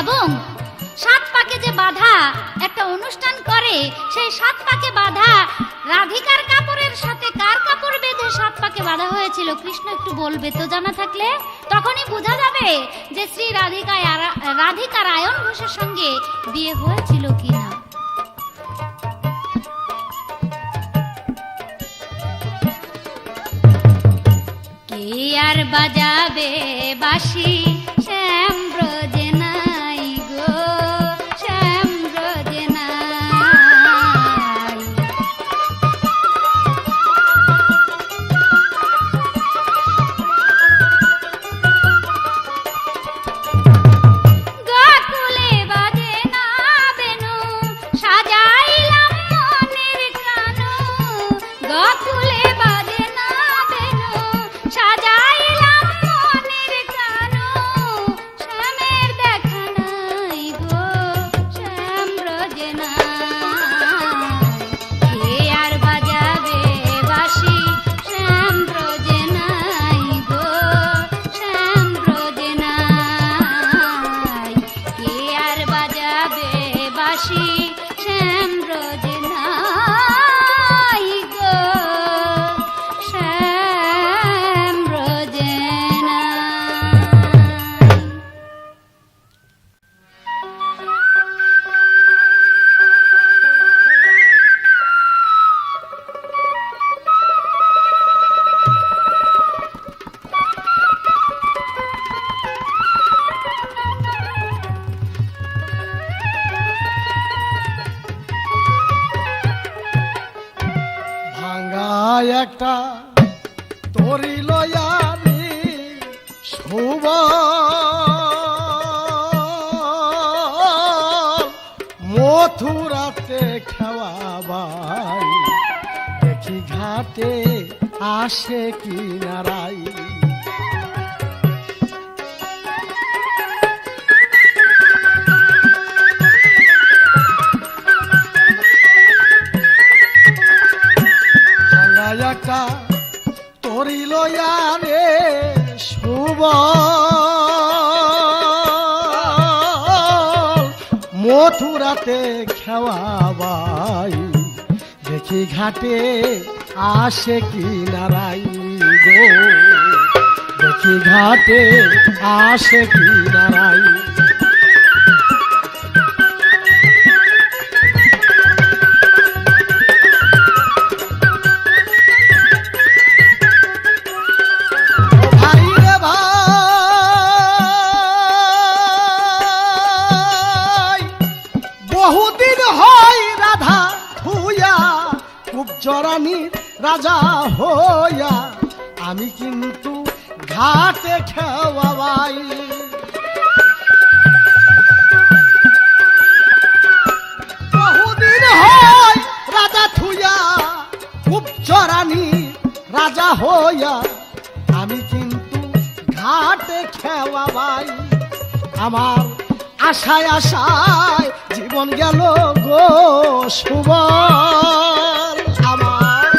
এবং 7 পাকে যে বাঁধা একটা অনুষ্ঠান করে, সেই 7 পাকে বাঁধা রাধিকার কাপড়ের সাথে কার কাপড় বেঁধে 7 পাকে বাঁধা হয়েছিল? কৃষ্ণ একটু বলবে তো জানা থাকলে, তখনই বোঝা যাবে যে শ্রী রাধিকার আয়ন ঘোষের সঙ্গে বিয়ে হয়েছিল কিনা। কে আর বাজাবে বাঁশি, শ্যাম ব্রজে নাই গো, শ্যাম ব্রজে নাই। গোকুলে বাজে না বেনু, সাজাইলাম মনের কানু। গোকুলে বাজে না বেনু, সাজাইলাম মনের কানু। শ্যামের দেখা নাই গো, শ্যাম ব্রজে নাই। কে আর বাজাবে বাঁশি, শ্যাম ব্রজে নাই গো, শ্যাম ব্রজে নাই। কে আর বাজাবে বাঁশি, শ্যাম ব্রজে নাই গো, শ্যাম ব্রজে নাই। ভাঙা একটা তরি লয়ারি শুভ মথুরাতে খেওয়াবাই, দেখি ঘাটে আসে কি নারাই। একটা তরি লয়ারে শুভ মথুরাতে খেওয়াবাই, দেখি ঘাটে আসে কি নারাই গো, দেখি ঘাটে আসে কি নারাই। ভাই রে ভাই, বহুদিন হয় রাধা থুইয়া কুবজরানীর রাজা হইয়া, আমি কিন্তু ঘাটে খেওয়াবাই। বহুদিন হয় রাজা থুইয়া কুবজরানীর রাজা হইয়া, আমি কিন্তু ঘাটে খেওয়াবাই। আমার আশায় আশায় জীবন গেল গো সুবল, আমার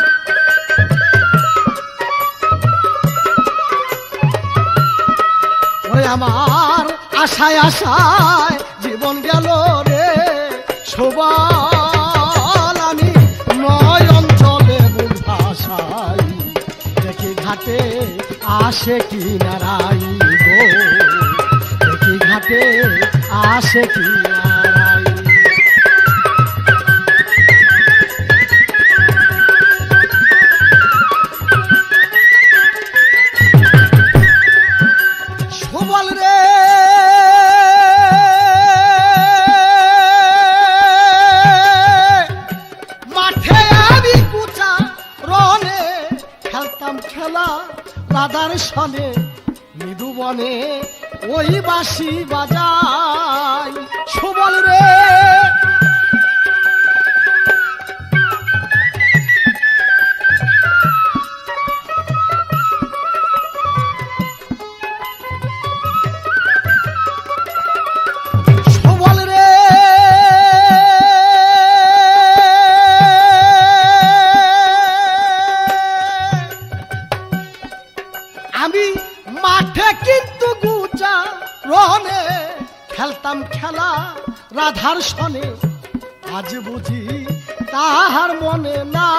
ওরে আমার আশায় আশায় জীবন গেল রে সুবল। আমি নয়ন জলে বুক ভাসাই, দেখি ঘাটে আসে কি নারাই গো, দেখি ঘাটে আসে কি নারাই। সুবল রে মাঠে আমি কুচা রনে খেলতাম খেলা রাধার সনে, মৃদু বনে ওই বাঁশি বাজাই। সুবল রে সুবল রে আমি মাঠে কিন্তু গুচা রনে খেলতাম খেলা রাধার সনে, আজ বুঝি তাহার মনে নাই।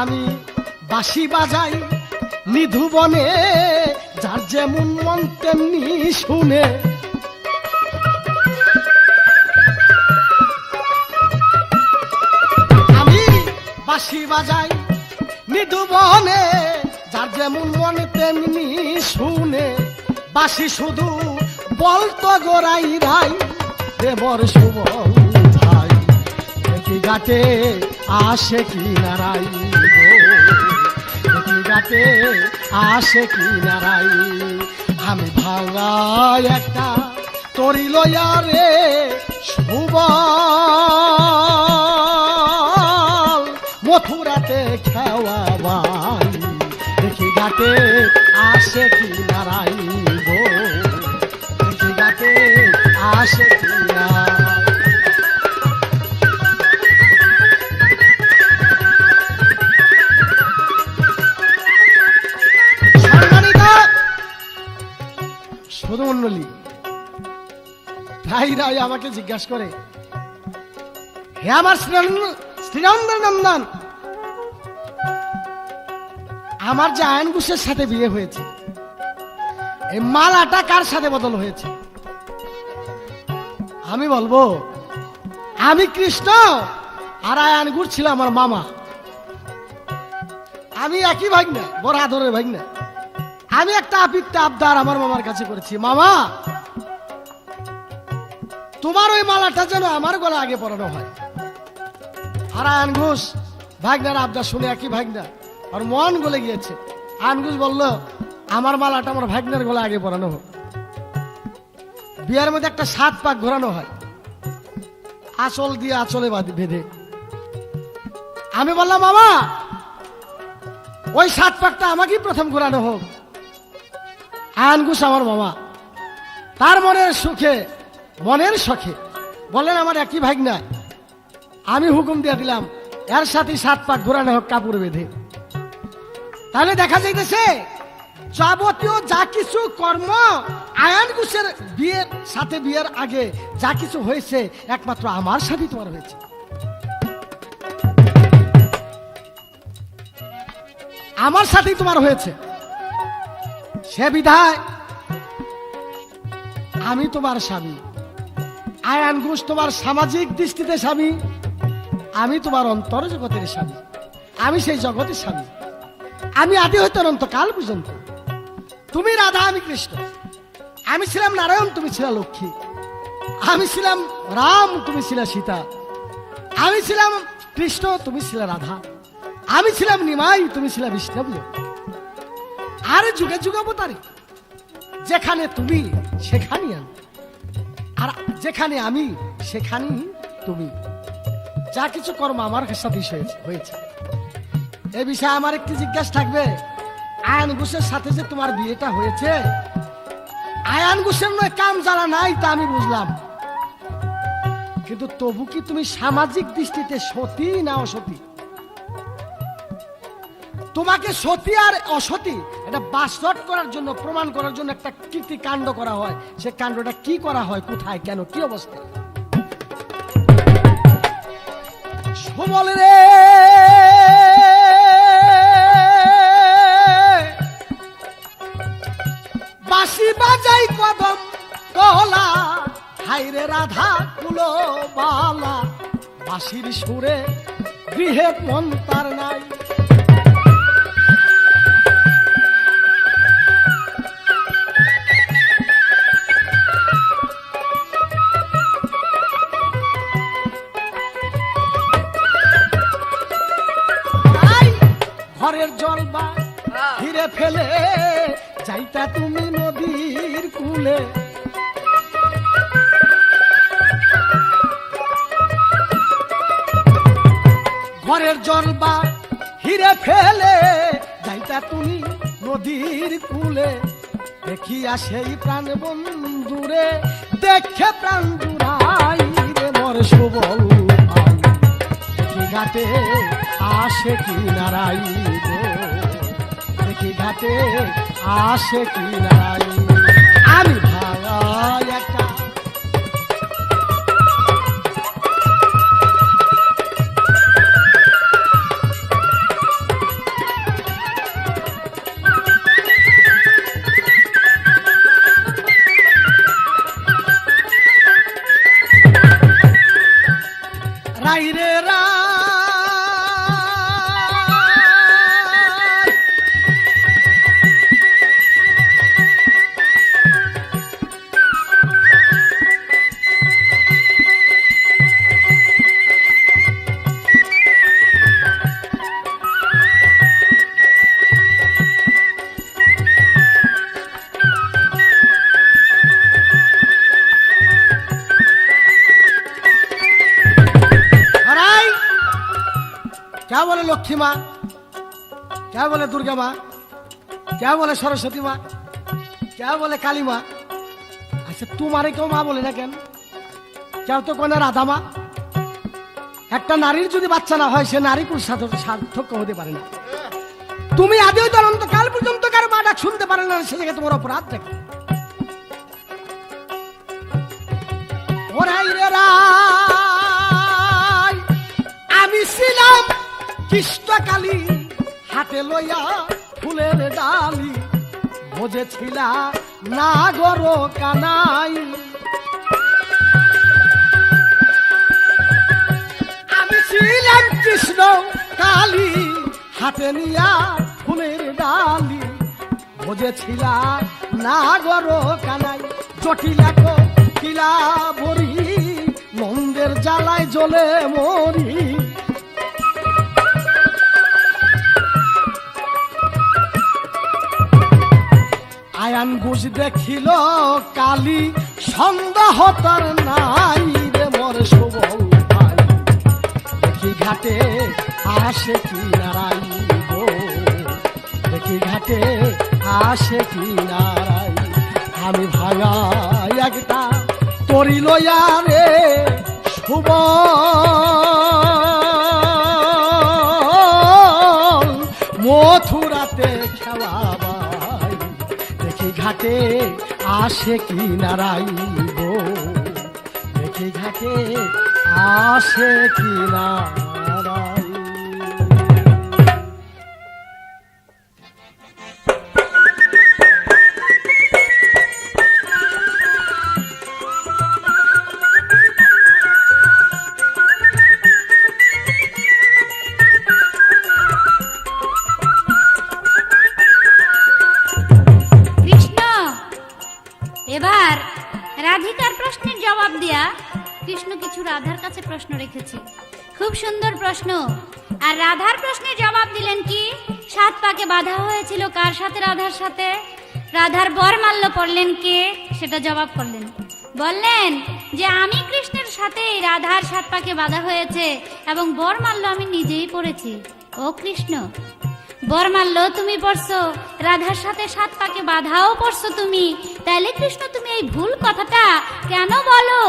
আমি বাঁশি বাজাই নিধু বনে, যার যেমন মন তেমনি শুনে। আমি বাঁশি বাজাই নিধু বনে, যার যেমন মন তেমনি শুনে। বাঁশি শুধু বলতো গোরাই রাই দেবর সুবল ভাই, দেখি ঘাটে আসে কি নারাই গো, দেখি ঘাটে আসে কি নারাই। আমি ভাঙা একটা তরি লইয়া রে সুবল, মথুরাতে খেওয়াবাই, দেখি ঘাটে আসে কি নারাই গো, দেখি ঘাটে আসে কি নারাই। সুধমণ্ডলী ভাইরাই আমাকে জিজ্ঞাসা করে, হে আমার শ্রীনন্দন নন্দন, আমার যে আয়ন ঘোষের সাথে বিয়ে হয়েছে, এই মালাটা কার সাথে বদল হয়েছে? আমি বলবো আমি কৃষ্ণ আর আয়ন ঘোষ ছিল আমার মামা, আমি একই ভাগনা, বড় আদরের ভাগনা। আমি একটা আবদার আমার মামার কাছে করেছি, মামা তোমার ওই মালাটা যেন আমার গলা আগে পরানো হয়। আর আয়ন ঘোষ ভাগনার আবদার শুনে একই ভাগনা আর মন গলে গিয়েছে। আয়ন ঘোষ বলল, আমার মালাটা আমার ভাগনার গলা আগে পরানো হোক। বিয়ের মধ্যে একটা 7 পাক ঘোরানো হয়, আঁচল দিয়ে আঁচলে বেঁধে। আমি বললাম, মামা ওই 7 পাকটা আমাকেই প্রথম ঘোরানো হোক। আয়ন ঘোষ আমার মামা, তার মনের সুখে মনের শখে বললেন, আমার একই ভাগনা, আমি হুকুম দিয়ে দিলাম এর সাথে 7 পাক ঘোরানো হোক কাপড় বেঁধে। তাহলে দেখা যাইতেছে যাবতীয় যা কিছু কর্ম আয়ান ঘোষের বিয়ের সাথে বিয়ের আগে যা কিছু হয়েছে একমাত্র আমার সাথেই তোমার হয়েছে। আমার সাথেই তোমার হয়েছে, সে বিধায় আমি তোমার স্বামী। আয়ান ঘোষ তোমার সামাজিক দৃষ্টিতে স্বামী, আমি তোমার অন্তর জগতের স্বামী। আমি সেই জগতের স্বামী, আমি আদি হইতে অনন্তকাল পর্যন্ত। তুমি রাধা, আমি কৃষ্ণ। আমি ছিলাম নারায়ণ, তুমি ছিল লক্ষ্মী। আমি ছিলাম রাম, তুমি ছিল সীতা। আমি ছিলাম কৃষ্ণ, তুমি ছিল রাধা। আমি ছিলাম নিমাই, তুমি ছিল বিষ্ণু। আর যুগে যুগে অবতারী, যেখানে তুমি সেখানেই আমি, আর যেখানে আমি সেখানেই তুমি। যা কিছু কর্ম আমার সাথে হয়েছে, এ বিষয়ে আমার একটি জিজ্ঞাসা থাকবে। আয়ান ঘোষের সাথে যে তোমার বিয়েটা হয়েছে, আয়ান ঘোষের নয় কাম যারা নাই তা আমি বুঝলাম, কিন্তু তবু কি তুমি সামাজিক দৃষ্টিতে সতী না অসতী? তোমাকে সতী আর অসতী এটা বাস্তব করার জন্য, প্রমাণ করার জন্য একটা কীর্তি কাণ্ড করা হয়। সে কাণ্ডটা কি করা হয়, কোথায়, কেন, কি অবস্থায়? সুবল রে বাঁশি বাজাই কদম তলা, হাইরে রাধা কুলো বালা, বাঁশির সুরে গৃহে মন তার নাই। ঘরের জল বা হিরে ফেলে যাইতা তুমি নদীর কূলে, ঘরের জল বা হিরে ফেলে যাইতা তুমি নদীর কূলে, দেখিয়া সেই প্রাণ বন্ধুরে দেখে প্রাণ জুড়াই রে মোর সুবল ভাই। দেখি ঘাটে আসে কি নারাই গো, দেখি ঘাটে আসে কি নারাই। আমি ভাঙা একটা রাই রে রা क्या बोले लक्ष्मी माँ, क्या बोले दुर्गा माँ, क्या बोले सरस्वती माँ, क्या बोले काली माँ? अच्छा तुम्हारे क्यों माँ बोले ना क्या? क्या तो कोई राधा माँ? একটা নারীর যদি বাচ্চা না হয় সে নারী কোন সার্থক হতে পারে না। তুমি আদি হইতে অনন্তকাল পর্যন্ত কারো মা ডাক শুনতে পারে না, সে জায়গায় তোমার অপরাধ দেখো। ওরাই রে রাই আমি ছিলাম কৃষ্ণকালী, হাতে লইয়া ফুলের ডালি, বোঝেছিলা না গরো কানাই। আমি ছিলাম কৃষ্ণ কালী, হাতে নিয়া ফুলের ডালি, বোঝেছিলা না গরো কানাই। জটিলা কিলা বরি, নন্দের জ্বালায় জ্বলে মরি। আয়ান ঘোষ দেখিল কালী, সন্দেহ তার নাই রে মোর সুবল ভাই। দেখি ঘাটে আসে কি নারাই গো, দেখি ঘাটে আসে কি নারাই। আমি ভাঙা একটা তরি লইয়া রে সুবল, মথুরাতে খেলাবাই। দেখি ঘাটে আসে কি নারাইব, দেখি ঘাটে আসে কি নারাইব। কৃষ্ণ এবার রাধিকার প্রশ্নের জবাব দিয়া কৃষ্ণ কিছু রাধার কাছে প্রশ্ন রেখেছে, খুব সুন্দর প্রশ্ন। আর রাধার প্রশ্নের জবাব দিলেন কি, 7 পাকে বাধা হয়েছিল কার সাথে, রাধার সাথে। রাধার বরমাল্য পড়লেন কে, সেটা জবাব করলেন। বললেন যে আমি কৃষ্ণের সাথে রাধার 7 পাকে বাধা হয়েছে এবং বরমাল্য আমি নিজেই পড়েছি। ও কৃষ্ণ, বরমাল্য তুমি পড়ছো, রাধার সাথে 7 পাকে বাধাও পড়ছো তুমি, তাহলে কৃষ্ণ তুমি এই ভুল কথাটা কেন বলো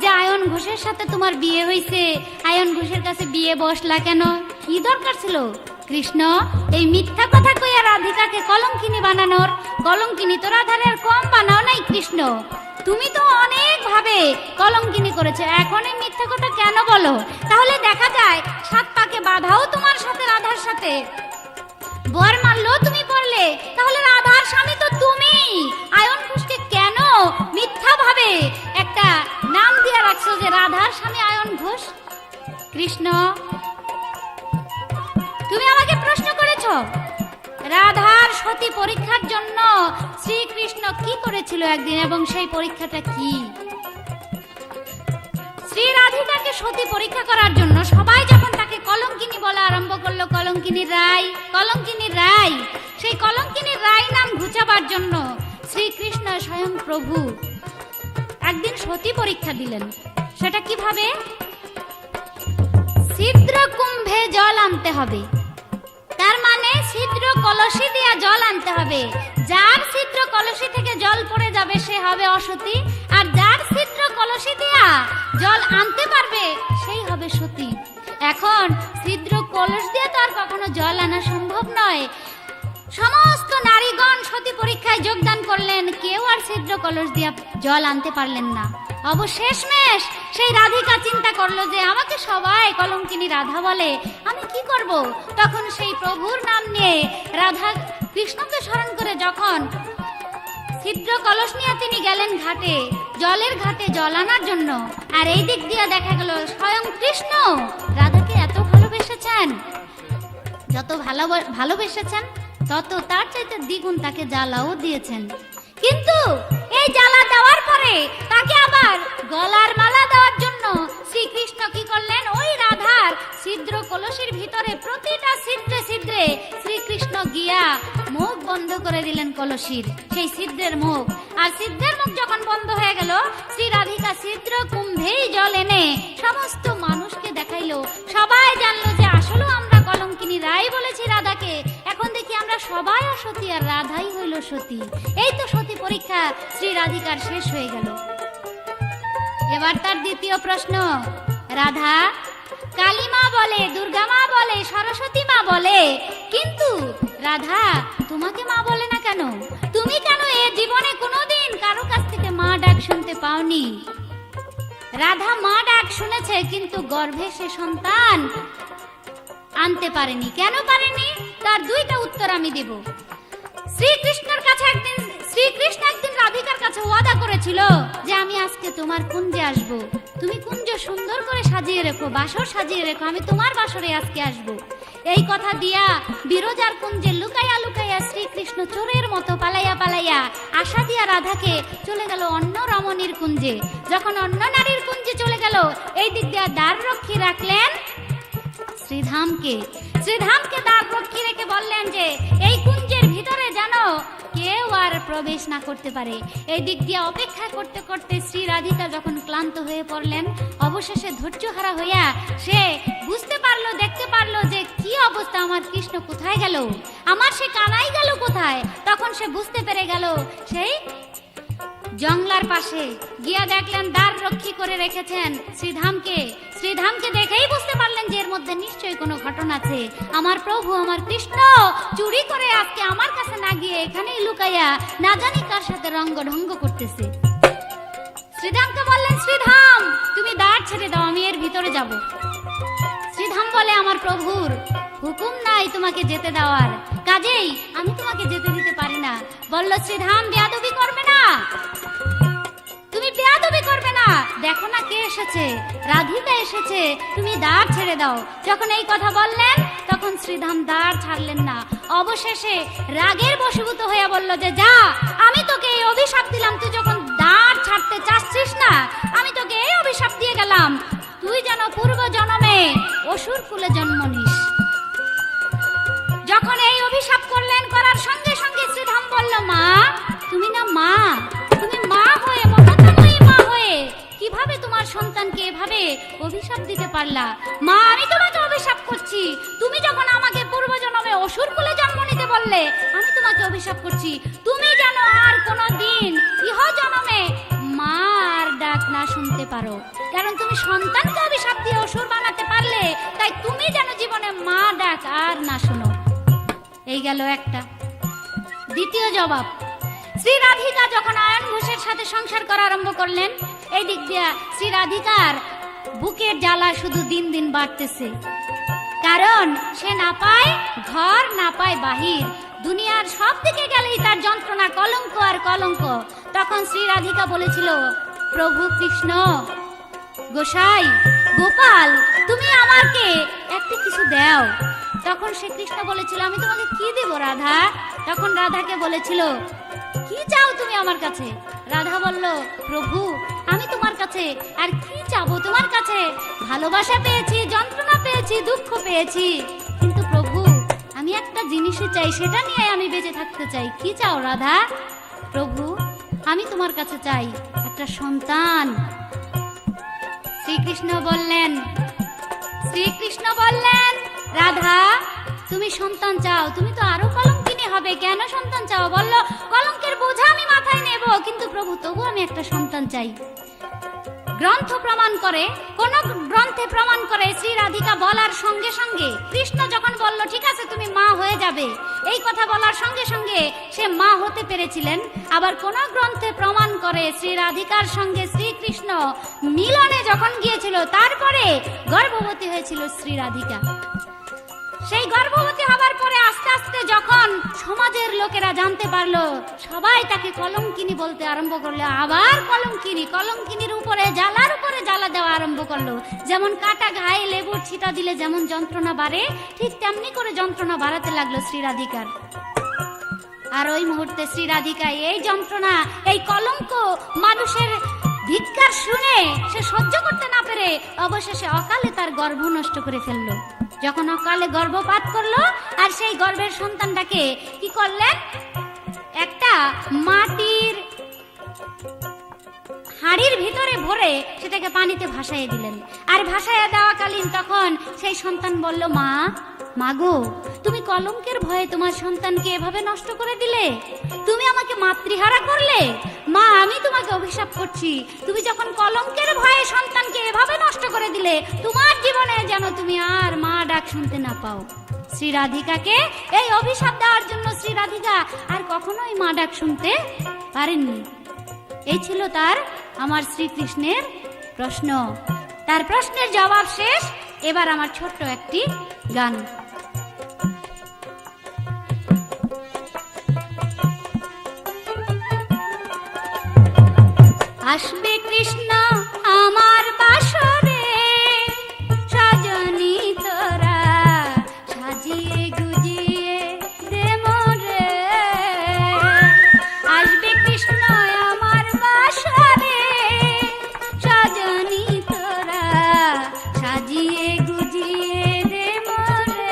যে আয়ন ঘোষের সাথে তোমার বিয়ে হয়েছে, আয়ন ঘোষের কাছে বিয়ে বসলা কেন, কি দরকার ছিল কৃষ্ণ এই মিথ্যা কথা কইয়া রাধিকাকে কলঙ্কিনী বানানোর? কলঙ্কিনী তো রাধার আর কম বানাও নাই কৃষ্ণ, তুমি তো অনেক ভাবে কলঙ্কিনী করেছো, এখন এই মিথ্যা কথা কেন বলো? তাহলে দেখা যায় 7 পাকে বাধাও তোমার সাথে, রাধার সাথে বর মারলো তুমি পড়লে, তাহলে রাধার স্বামী তো তুমি। আয়ন ঘোষকে কেন মিথ্যা ভাবে একটা নাম দিয়ে রাখছো যে রাধার স্বামী আয়ন ঘোষ? কৃষ্ণ তুমি আমাকে প্রশ্ন করেছো রাধার সতী পরীক্ষার জন্য শ্রীকৃষ্ণ কি করেছিল একদিন, এবং সেই পরীক্ষাটা কি? শ্রী রাধিকাকে সতী পরীক্ষা করার জন্য সবাই যখন তাকে কলঙ্কিনী বলা আরম্ভ করলো, কলঙ্কিনীর রায়, কলঙ্কিনীর রায়, সেই কলঙ্কিনীর রায় নাম ঘুচাবার জন্য শ্রীকৃষ্ণ স্বয়ং প্রভু একদিন সতী পরীক্ষা দিলেন। সেটা কিভাবে? ছিদ্র কুম্ভে জল আনতে হবে, তার মানে ছিদ্র কলসি দিয়া জল আনতে হবে। যার ছিদ্র কলসি থেকে জল পড়ে যাবে সে হবে অসতী, আর যার ছিদ্র কলসি দিয়া জল আনতে পারবে সেই হবে সতী। এখন ছিদ্র কলস দিয়ে তো আর কখনো জল আনা সম্ভব নয়। সমস্ত নারীগণ সতী পরীক্ষায় যোগদান করলেন, কেউ আর ছিদ্র কলস দিয়া জল আনতে পারলেন না। অবশেষমেশ সেই রাধিকা চিন্তা করলো যে আমাকে সবাই কলঙ্কিনী রাধা বলে, আমি কি করব? তখন সেই প্রভুর নাম নিয়ে রাধা কৃষ্ণকে স্মরণ করে যখন ছিদ্র কলস নিয়ে তিনি গেলেন ঘাটে, জলের ঘাটে জল আনার জন্য, আর এই দিক দিয়ে দেখা গেল স্বয়ং কৃষ্ণ রাধাকে এত ভালোবেসেছেন, যত ভালোবেসেছেন তত তার চাইতে দ্বিগুণ তাকে জ্বালাও দিয়েছেন। কিন্তু এই জ্বালা দেওয়ার পরে তাকে আবার গলার মালা দেওয়ার জন্য শ্রীকৃষ্ণ কি করলেন, ওই রাধার ছিদ্র কলসির ভিতরে প্রতিটা ছিদ্রে ছিদ্রে শ্রীকৃষ্ণ গিয়া মুখ বন্ধ করে দিলেন কলসির, সেই ছিদ্রের মুখ। আর ছিদ্রের মুখ যখন বন্ধ হয়ে গেল, শ্রী রাধিকা ছিদ্র কুম্ভেই জল এনে সমস্ত মানুষকে দেখাইলো। সবাই জানলো যে আসলে আমরা কলঙ্কিনী রায় বলেছি রাধাকে, এখন দেখি আমরা সবাই অসতী আর রাধাই হইল সতী। এই তো সতী পরীক্ষা শ্রী রাধিকার শেষ হয়ে গেল। এবার তার দ্বিতীয় প্রশ্ন, রাধা কালী মা বলে, দুর্গা মা বলে, সরস্বতী মা বলে, কিন্তু রাধা তোমাকে মা বলে না কেন? তুমি কেন এ জীবনে কোনোদিন কারো কাছ থেকে মা ডাক শুনতে পাওনি? রাধা মা ডাক শুনেছে কিন্তু গর্ভে সে সন্তান আনতে পারেনি। কেন পারেনি? তার 2টা উত্তর আমি দেব। শ্রীকৃষ্ণের কাছে শ্রীকৃষ্ণ একদিন রাধিকার কাছে ওয়াদা করেছিল যে আমি আজকে তোমার কুঞ্জে আসব, তুমি কুঞ্জ সুন্দর করে সাজিয়ে রেখো, বাসর সাজিয়ে রেখো, আমি তোমার বাসরে আজকে আসব। এই কথা দিয়া বিরজার কুঞ্জে লুকাইয়া লুকাইয়া শ্রীকৃষ্ণ চোরের মতো পালাইয়া পালাইয়া আশা দিয়া রাধাকে চলে গেল অন্য রমণীর কুঞ্জে। যখন অন্য নারীর কুঞ্জে চলে গেল, এই দিক দিয়া দ্বার রক্ষী রাখলেন শ্রীধামকে। শ্রীধামকে দ্বার রক্ষী রেখে বললেন যে এই কুঞ্জের ভিতরে যেন কেউ আর প্রবেশ না করতে পারে। এই দিক দিয়ে অপেক্ষা করতে করতে শ্রী রাধিকা যখন ক্লান্ত হয়ে পড়লেন, অবশেষে ধৈর্যহারা হইয়া সে বুঝতে পারলো, দেখতে পারলো যে কি অবস্থা, আমার কৃষ্ণ কোথায় গেল, আমার সে কানাই গেল কোথায়। তখন সে বুঝতে পেরে গেল সেই জংলার পাশে গিয়া দেখলেন দ্বার রক্ষী করে রেখেছেন শ্রীধামকে। শ্রীধামকে দেখেই বুঝতে পারলেন যে এর মধ্যে নিশ্চয়ই কোনো ঘটনা আছে? আমার প্রভু আমার কৃষ্ণ চুরি করে আজকে আমার কাছে না গিয়ে এখানেই লুকাইয়া না জানি কার সাথে রঙ্গ ঢঙ্গ করতেছে। শ্রীধামকে বললেন, শ্রীধাম তুমি দ্বার ছেড়ে দাও, আমি এর ভিতরে যাব। শ্রীধাম বলে, আমার প্রভুর হুকুম নাই তোমাকে যেতে দেওয়ার, কাজেই আমি তোমাকে যেতে দিতে পারি না। বলল, শ্রীধাম বেয়াদবি করবে না, তুমি বেয়াদবি করবে না, দেখো না কে এসেছে, রাধিকা এসেছে, তুমি দ্বার ছেড়ে দাও। যখন এই কথা বললেন তখন শ্রীধাম দ্বার ছাড়লেন না। অবশেষে রাগের বশীভূত হয়ে বলল যে, যা, আমি তোকে এই অভিশাপ দিলাম, তুই যখন দ্বার ছাড়তে চাচ্ছিস না, আমি তোকে এই অভিশাপ দিয়ে গেলাম, তুই যেন পূর্ব জন্মে অসুর কুলে জন্ম নিস। যখন এই অভিশাপ করলেন, করার সঙ্গে সঙ্গে শ্রীধাম বলল, মা তুমি না মা, তুমি মা হয়ে, মমতাময়ী মা হয়ে কিভাবে তোমার সন্তানকে এভাবে অভিশাপ দিতে পারলা? মা আমি তোমাকে অভিশাপ করছি, তুমি যখন আমাকে পূর্বজন্মে অসুর কুলে জন্ম নিতে বললে, আমি তোমাকে অভিশাপ করছি, তুমি যেন আর কোনো দিন ইহ জন্মে মার ডাক না শুনতে পারো, কারণ তুমি সন্তানকে অভিশাপ দিয়ে অসুর বানাতে পারলে, তাই তুমি যেন জীবনে মা ডাক আর না শুনো। এই গেল একটা। দ্বিতীয় জবাব, শ্রী রাধিকা যখন আয়ন ঘোষের সাথে সংসার করা আরম্ভ করলেন, এই দিক দিয়ে শ্রী রাধিকার বুকের জ্বালা শুধু দিন দিন বাড়তেছে, কারণ সে না পায় ঘর, না পায় বাহির, দুনিয়ার সব দিকে গেলেই তার যন্ত্রণা, কলঙ্ক আর কলঙ্ক। তখন শ্রী রাধিকা বলেছিল, প্রভু কৃষ্ণ, গোসাই, গোপাল, তুমি আমাকে একটা কিছু দাও। তখন সে কৃষ্ণ বলেছিল, আমি তোমাকে কি দেব রাধা? তখন রাধাকে বলেছিল, কি চাও তুমি আমার কাছে? রাধা বলল, প্রভু আমি তোমার কাছে আর কি চাবো? তোমার কাছে ভালোবাসা পেয়েছি, যন্ত্রণা পেয়েছি, দুঃখ পেয়েছি, কিন্তু প্রভু আমি একটা জিনিসই চাই, সেটা নিয়ে আমি বেঁচে থাকতে চাই। কি চাও রাধা? প্রভু আমি তোমার কাছে চাই একটা সন্তান। শ্রীকৃষ্ণ বললেন, রাধা তুমি সন্তান চাও, তুমি তো আরো কলঙ্কিনী হবে, কেন সন্তান চাও? বলল, কলঙ্কের বোঝা আমি মাথায় নেব, কিন্তু প্রভু তবু আমি একটা সন্তান চাই। গ্রন্থ প্রমাণ করে, কোন গ্রন্থে প্রমাণ করে শ্রী রাধিকা বলার সঙ্গে সঙ্গে, কৃষ্ণ যখন বলল ঠিক আছে তুমি মা হয়ে যাবে, এই কথা বলার সঙ্গে সঙ্গে সে মা হতে পেরেছিলেন। আবার কোন গ্রন্থে প্রমাণ করে শ্রী রাধিকার সঙ্গে শ্রীকৃষ্ণ মিলনে যখন গিয়েছিল, তারপরে গর্ভবতী হয়েছিল শ্রী রাধিকা। সেই গর্ভবতী হবার পরে আস্তে আস্তে যখন সমাজের লোকেরা জানতে পারলো, সবাই তাকে কলঙ্কিনী বলতে আরম্ভ করলো। আবার কলঙ্কিনীর উপরে জ্বালা দেওয়া আরম্ভ করলো। যেমন কাটা ঘায়ে লেবুর ছিটা দিলে যেমন যন্ত্রণা বাড়ে, ঠিক তেমনি করে যন্ত্রণা বাড়াতে লাগলো শ্রী রাধিকার। আর ওই মুহূর্তে শ্রী রাধিকা এই যন্ত্রণা, এই কলঙ্ক, মানুষের ধিক্কার শুনে সে সহ্য করতে না পেরে অবশেষে অকালে তার গর্ভ নষ্ট করে ফেললো। যখন অকালে গর্ভপাত করলো, আর সেই গর্ভের সন্তানটাকে কি করলেন, একটা মাটির হাড়ির ভিতরে ভরে সেটাকে পানিতে ভাসাইয়ে দিলেন। আর ভাসাইয়া দেওয়াকালীন তখন সেই সন্তান বলল, মা গো, তুমি কলঙ্কের ভয়ে তোমার সন্তানকে এভাবে নষ্ট করে দিলে, তুমি আমাকে মাতৃহারা করলে। মা আমি তোমাকে অভিশাপ করছি, তুমি যখন কলঙ্কের ভয়ে সন্তানকে এভাবে নষ্ট করে দিলে, তোমার জীবনে যেন তুমি আর মা ডাক শুনতে না পাও। শ্রী রাধিকাকে এই অভিশাপ দেওয়ার জন্য শ্রী রাধিকা আর কখনোই মা ডাক শুনতে পারেননি। এই ছিল তার আমার শ্রীকৃষ্ণের প্রশ্ন। তার প্রশ্নের জবাব শেষ, এবার আমার ছোট্ট একটি গান। আসবে কৃষ্ণ আমার বাসরে, সজনী তোরা সাজিয়ে গুজিয়ে দে মোরে। আসবে কৃষ্ণ আমার বাসরে, সজনী তোরা সাজিয়ে গুজিয়ে দে মোরে।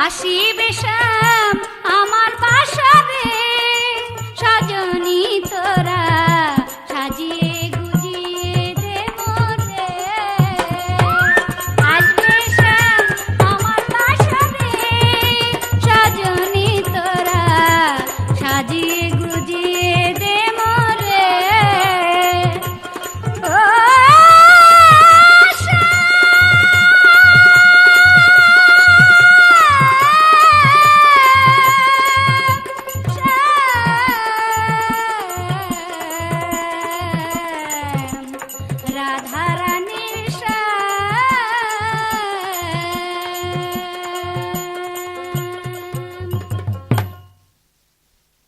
আসিবে শ্যাম আমার বাসারে, সজনী তোরা সাজিয়ে গুজিয়ে দে মোরে। আসবে শ্যাম আমার বাসারে, সজনী রাধা